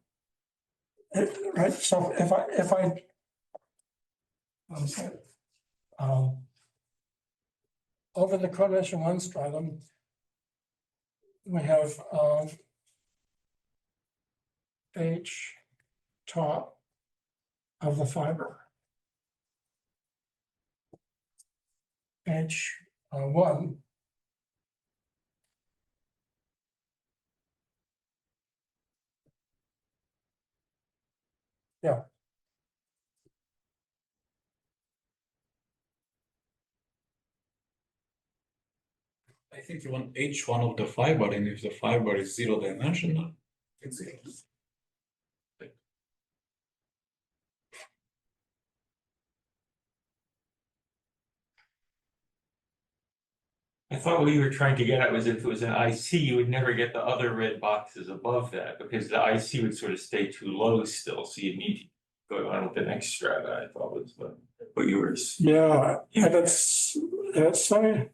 Right, so if I over the codimension one stratum, we have H top of the fiber. H one. Yeah. I think you want H1 of the fiber, and if the fiber is 0 dimensional, it's 0. I thought what you were trying to get at was if it was an IC, you would never get the other red boxes above that, because the IC would sort of stay too low still, so you'd need to go on with the next strata, I thought was what you were. Yeah, and it's semi,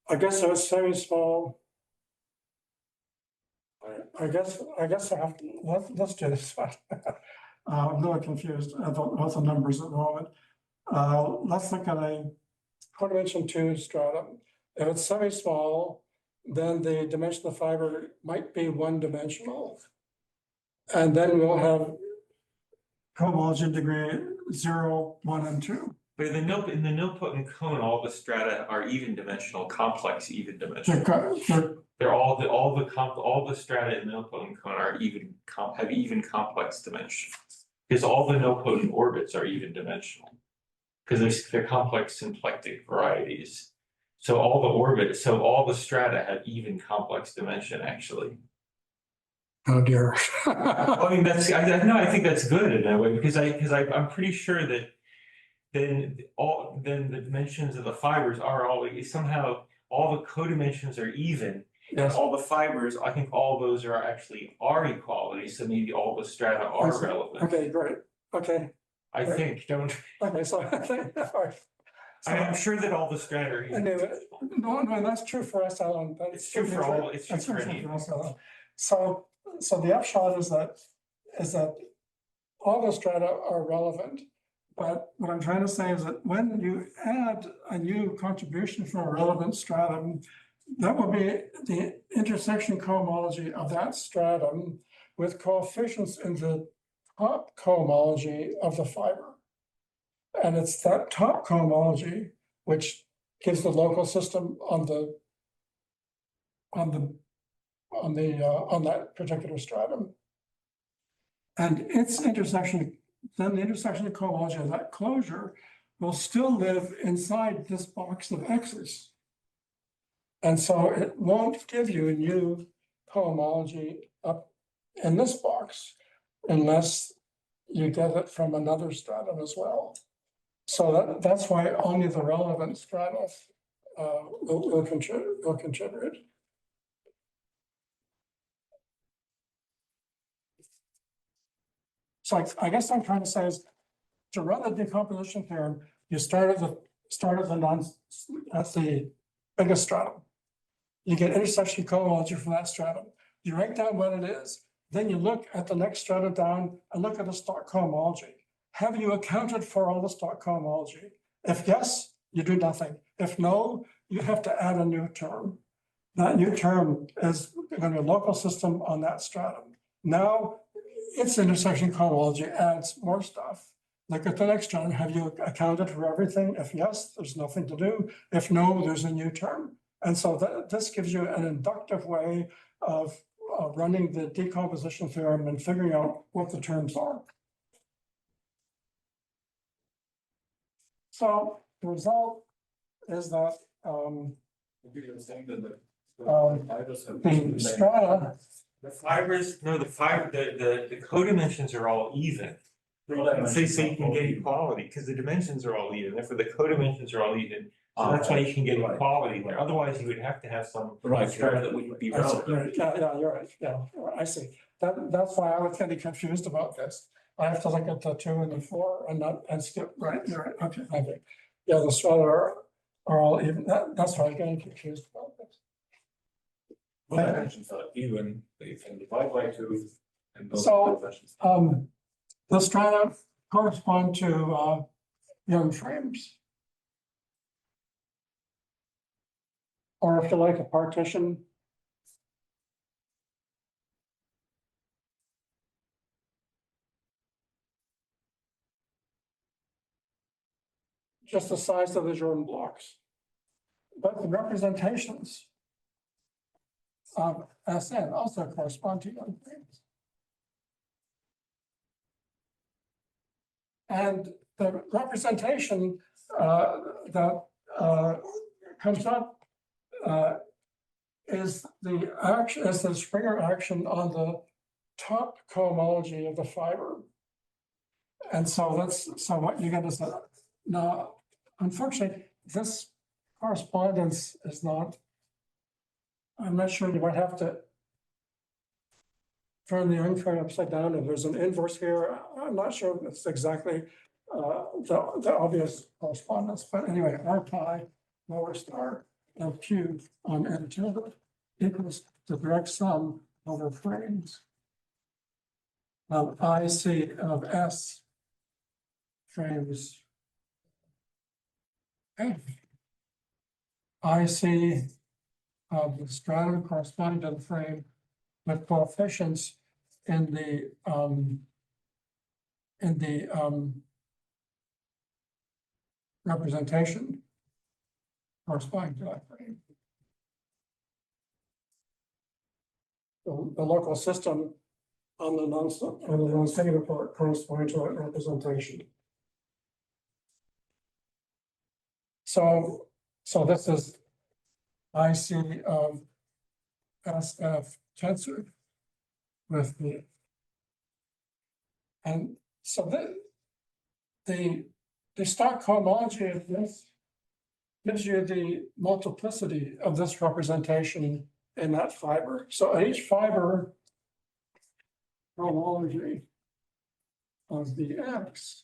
I guess it was semi-small. I guess I have to, let's do this one. I'm a little confused about the numbers at the moment. Let's look at a codimension two stratum. If it's semi-small, then the dimension of the fiber might be one dimensional. And then we'll have cohomology degree 0, 1, and 2. But in the nilpotent cone, all the strata are even dimensional, complex even dimensional. They're all the strata in the nilpotent cone are have even complex dimensions. Because all the nilpotent orbits are even dimensional. Because they're complex symplectic varieties. So all the strata have even complex dimension actually. Oh dear. I mean, I think that's good in that way, because I'm pretty sure that then the dimensions of the fibers are always somehow all the codimensions are even. Yes. All the fibers, I think all those are actually R equality, so maybe all the strata are relevant. Okay, great. Okay. I think, don't. Okay, so I think, all right. So, I'm sure that all the strata are even. No, that's true for us, Alan. It's true for all, it's true That's for true any. for us, Alan. So the upshot is that all the strata are relevant. But what I'm trying to say is that when you add a new contribution from a relevant stratum, that will be the intersection cohomology of that stratum with coefficients in the top cohomology of the fiber. And it's that top cohomology which gives the local system on that particular stratum. And its intersection, then the intersection cohomology of that closure will still live inside this box of X's. And so it won't give you a new cohomology up in this box unless you get it from another stratum as well. So that's why only the relevant strata will contribute. So I guess I'm trying to say is to run the decomposition theorem, you start at the biggest stratum. You get intersection cohomology from that stratum. You write down what it is. Then you look at the next stratum down and look at the stock cohomology. Have you accounted for all the stock cohomology? If yes, you do nothing. If no, you have to add a new term. That new term is going to be a local system on that stratum. Now, its intersection cohomology adds more stuff. Look at the next stratum. Have you accounted for everything? If yes, there's nothing to do. If no, there's a new term. And so this gives you an inductive way of running the decomposition theorem and figuring out what the terms are. So the result is that, the strata, The fibers, no, the co-dimensions are all even. So you can get equality, because the dimensions are all even, therefore the co-dimensions are all even. So that's why you can get equality there, otherwise you would have to have some Right. strata that wouldn't be I see, relevant. yeah, you're right, yeah, I see. That's why I was getting confused about this. I have to look at the 2 and the 4 and not, and skip, right, you're right, okay, I think. Yeah, the strata are all even, that's why I'm getting confused about this. Both dimensions are even, you can divide by 2. And those So, dimensions. The strata correspond to, young frames. Or if you like, a partition. Just the size of the Jordan blocks. But the representations of SN also correspond to young frames. And the representation that comes up is the action, is the Springer action on the top cohomology of the fiber. And so so what you get is that now, unfortunately, this correspondence is not, I'm not sure, you might have to turn the young frame upside down, and there's an inverse here. I'm not sure it's exactly the obvious correspondence, but anyway, R pi lower star of Q on N2 equals the direct sum over frames of IC of S frames F. IC of the stratum corresponding to the frame with coefficients in the representation corresponding to that frame. The local system on the non-singular part corresponding to that representation. So this is IC of SF tensor with the, and so the stock cohomology of this gives you the multiplicity of this representation in that fiber. So each fiber cohomology of the X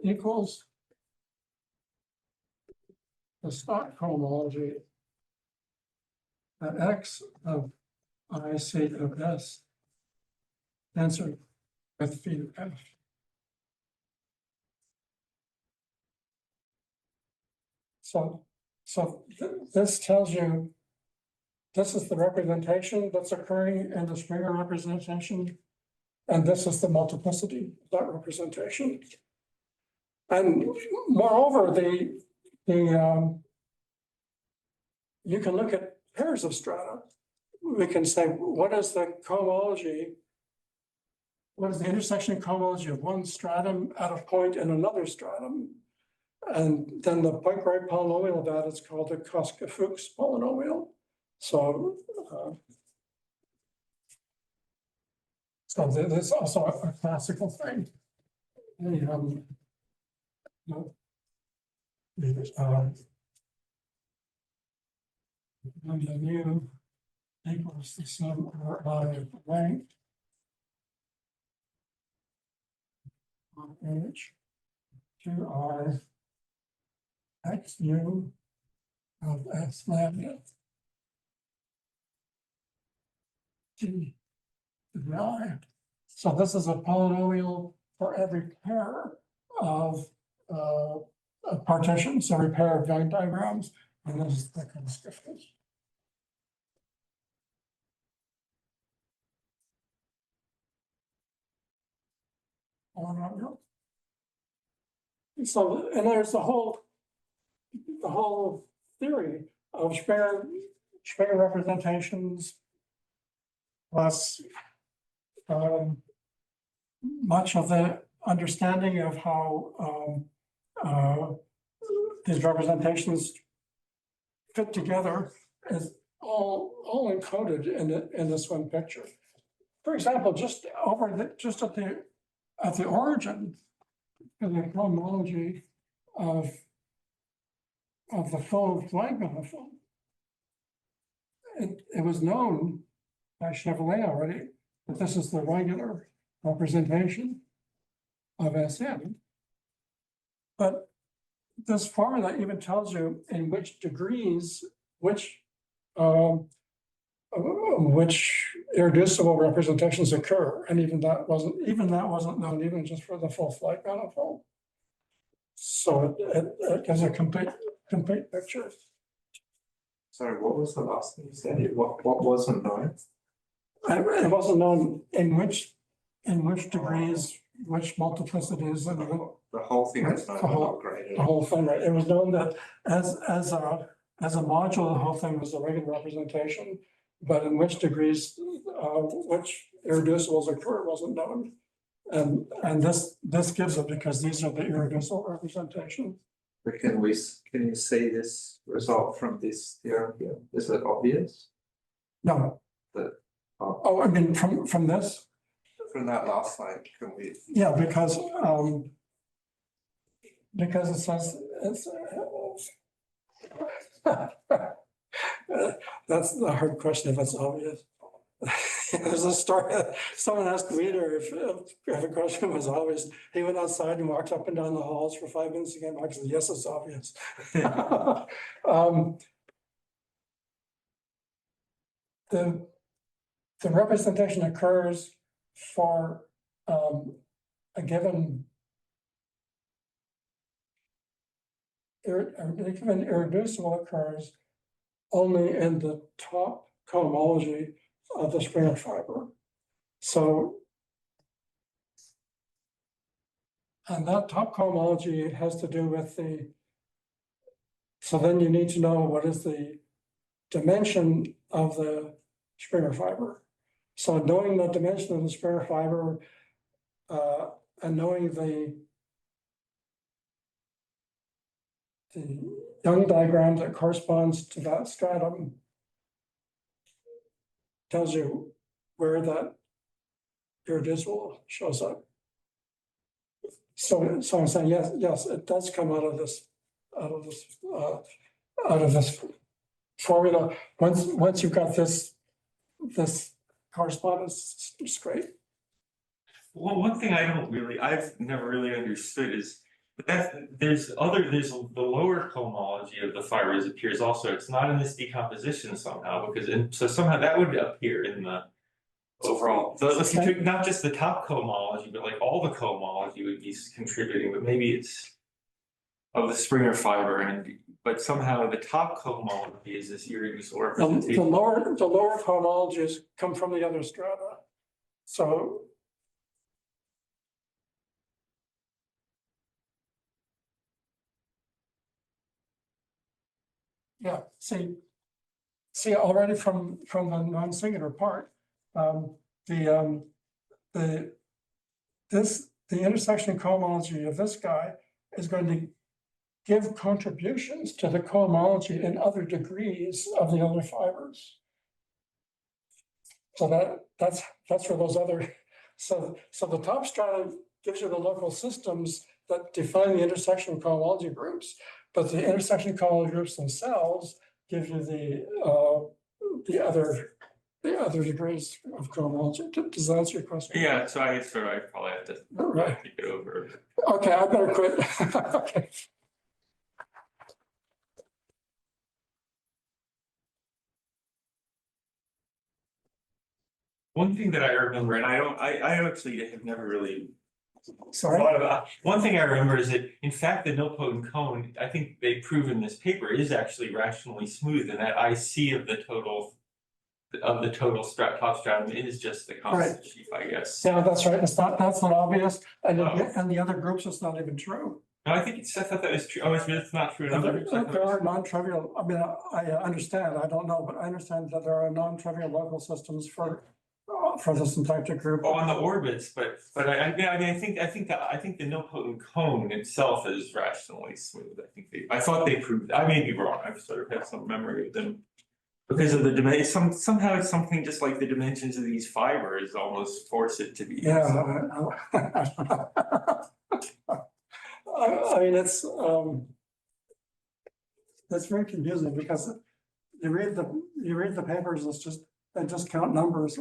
equals the stock cohomology at X of IC of S tensor with phi of F. So this tells you, this is the representation that's occurring in the Springer representation, and this is the multiplicity of that representation. And moreover, you can look at pairs of strata. We can say, what is the cohomology? What is the intersection cohomology of one stratum at a point in another stratum? And then the Poincare polynomial of that is called the Koska-Fuchs polynomial. So this is also a classical thing. Mu equals the sum Ri of rank on H 2R X mu of S lambda T to the I. So this is a polynomial for every pair of partitions, every pair of Venn diagrams, and this is the Koska-Fuchs. So, and there's the whole theory of Springer representations plus much of the understanding of how these representations fit together is all encoded in this one picture. For example, just at the origin of the chronology of the faux flag manifold, it was known by Chevrolet already that this is the regular representation of SN. But this formula even tells you in which degrees, which irreducible representations occur, and even that wasn't known even just for the full flight manifold. So it gives a complete picture. Sorry, what was the last thing you said? What wasn't known? It wasn't known in which degrees, which multiplicities, and The whole thing was The known, whole- not graded. the whole thing, right? It was known that as a module, the whole thing was a regular representation, but in which degrees, which irreducibles occur wasn't known. And this gives it because these are the irreducible representations. But can you see this result from this theorem here? Is it obvious? No. That- Oh, I mean, from this, From that last slide, can we? yeah, because it says it's. That's the hard question if it's obvious. There's a story, someone asked Weeder if a question was obvious. He went outside and walked up and down the halls for 5 minutes again. I said, yes, it's obvious. The representation occurs for a given irreducible occurs only in the top cohomology of the Springer fiber. So, and that top cohomology has to do with so then you need to know what is the dimension of the Springer fiber. So knowing the dimension of the Springer fiber and knowing the Young diagram that corresponds to that stratum tells you where that irreducible shows up. So I'm saying, yes, it does come out of this formula. Once you've got this correspondence, it's great. Well, one thing I've never really understood is, but there's the lower cohomology of the fibers appears also. It's not in this decomposition somehow, so somehow that would appear in the overall. If you took not just the top cohomology, but like all the cohomology would be contributing, but maybe it's of the Springer fiber, but somehow the top cohomology is this irreducible representation. The lower cohomologies come from the other strata. So yeah, see already from the non-singular part, the intersection cohomology of this guy is going to give contributions to the cohomology in other degrees of the other fibers. So that's where those other, so the top strata gives you the local systems that define the intersection cohomology groups, but the intersection cohomology groups themselves give you the other degrees of cohomology. Does that answer your question? Yeah, so I probably have to Right. take it over. Okay, I better quit. Okay. One thing that I remember, and I actually have never really Sorry. thought about. One thing I remember is that, in fact, the nilpotent cone, I think they prove in this paper, is actually rationally smooth, and that IC of the total top stratum is just the constant sheaf, I guess. Yeah, that's right. That's not obvious. And Oh. and the other groups, it's not even true. No, I thought that was true. Oh, it's not true in other groups. I thought it There was- are non-trivial, I mean, I understand, I don't know, but I understand that there are non-trivial local systems for for the syntactic group. on the orbits, but I mean, I think the nilpotent cone itself is rationally smooth. I thought they proved, I may be wrong, I've sort of have some memory of them. Because of the dimension, somehow it's something just like the dimensions of these fibers almost force it to be. Yeah. I mean, that's very confusing because you read the papers, they just count numbers.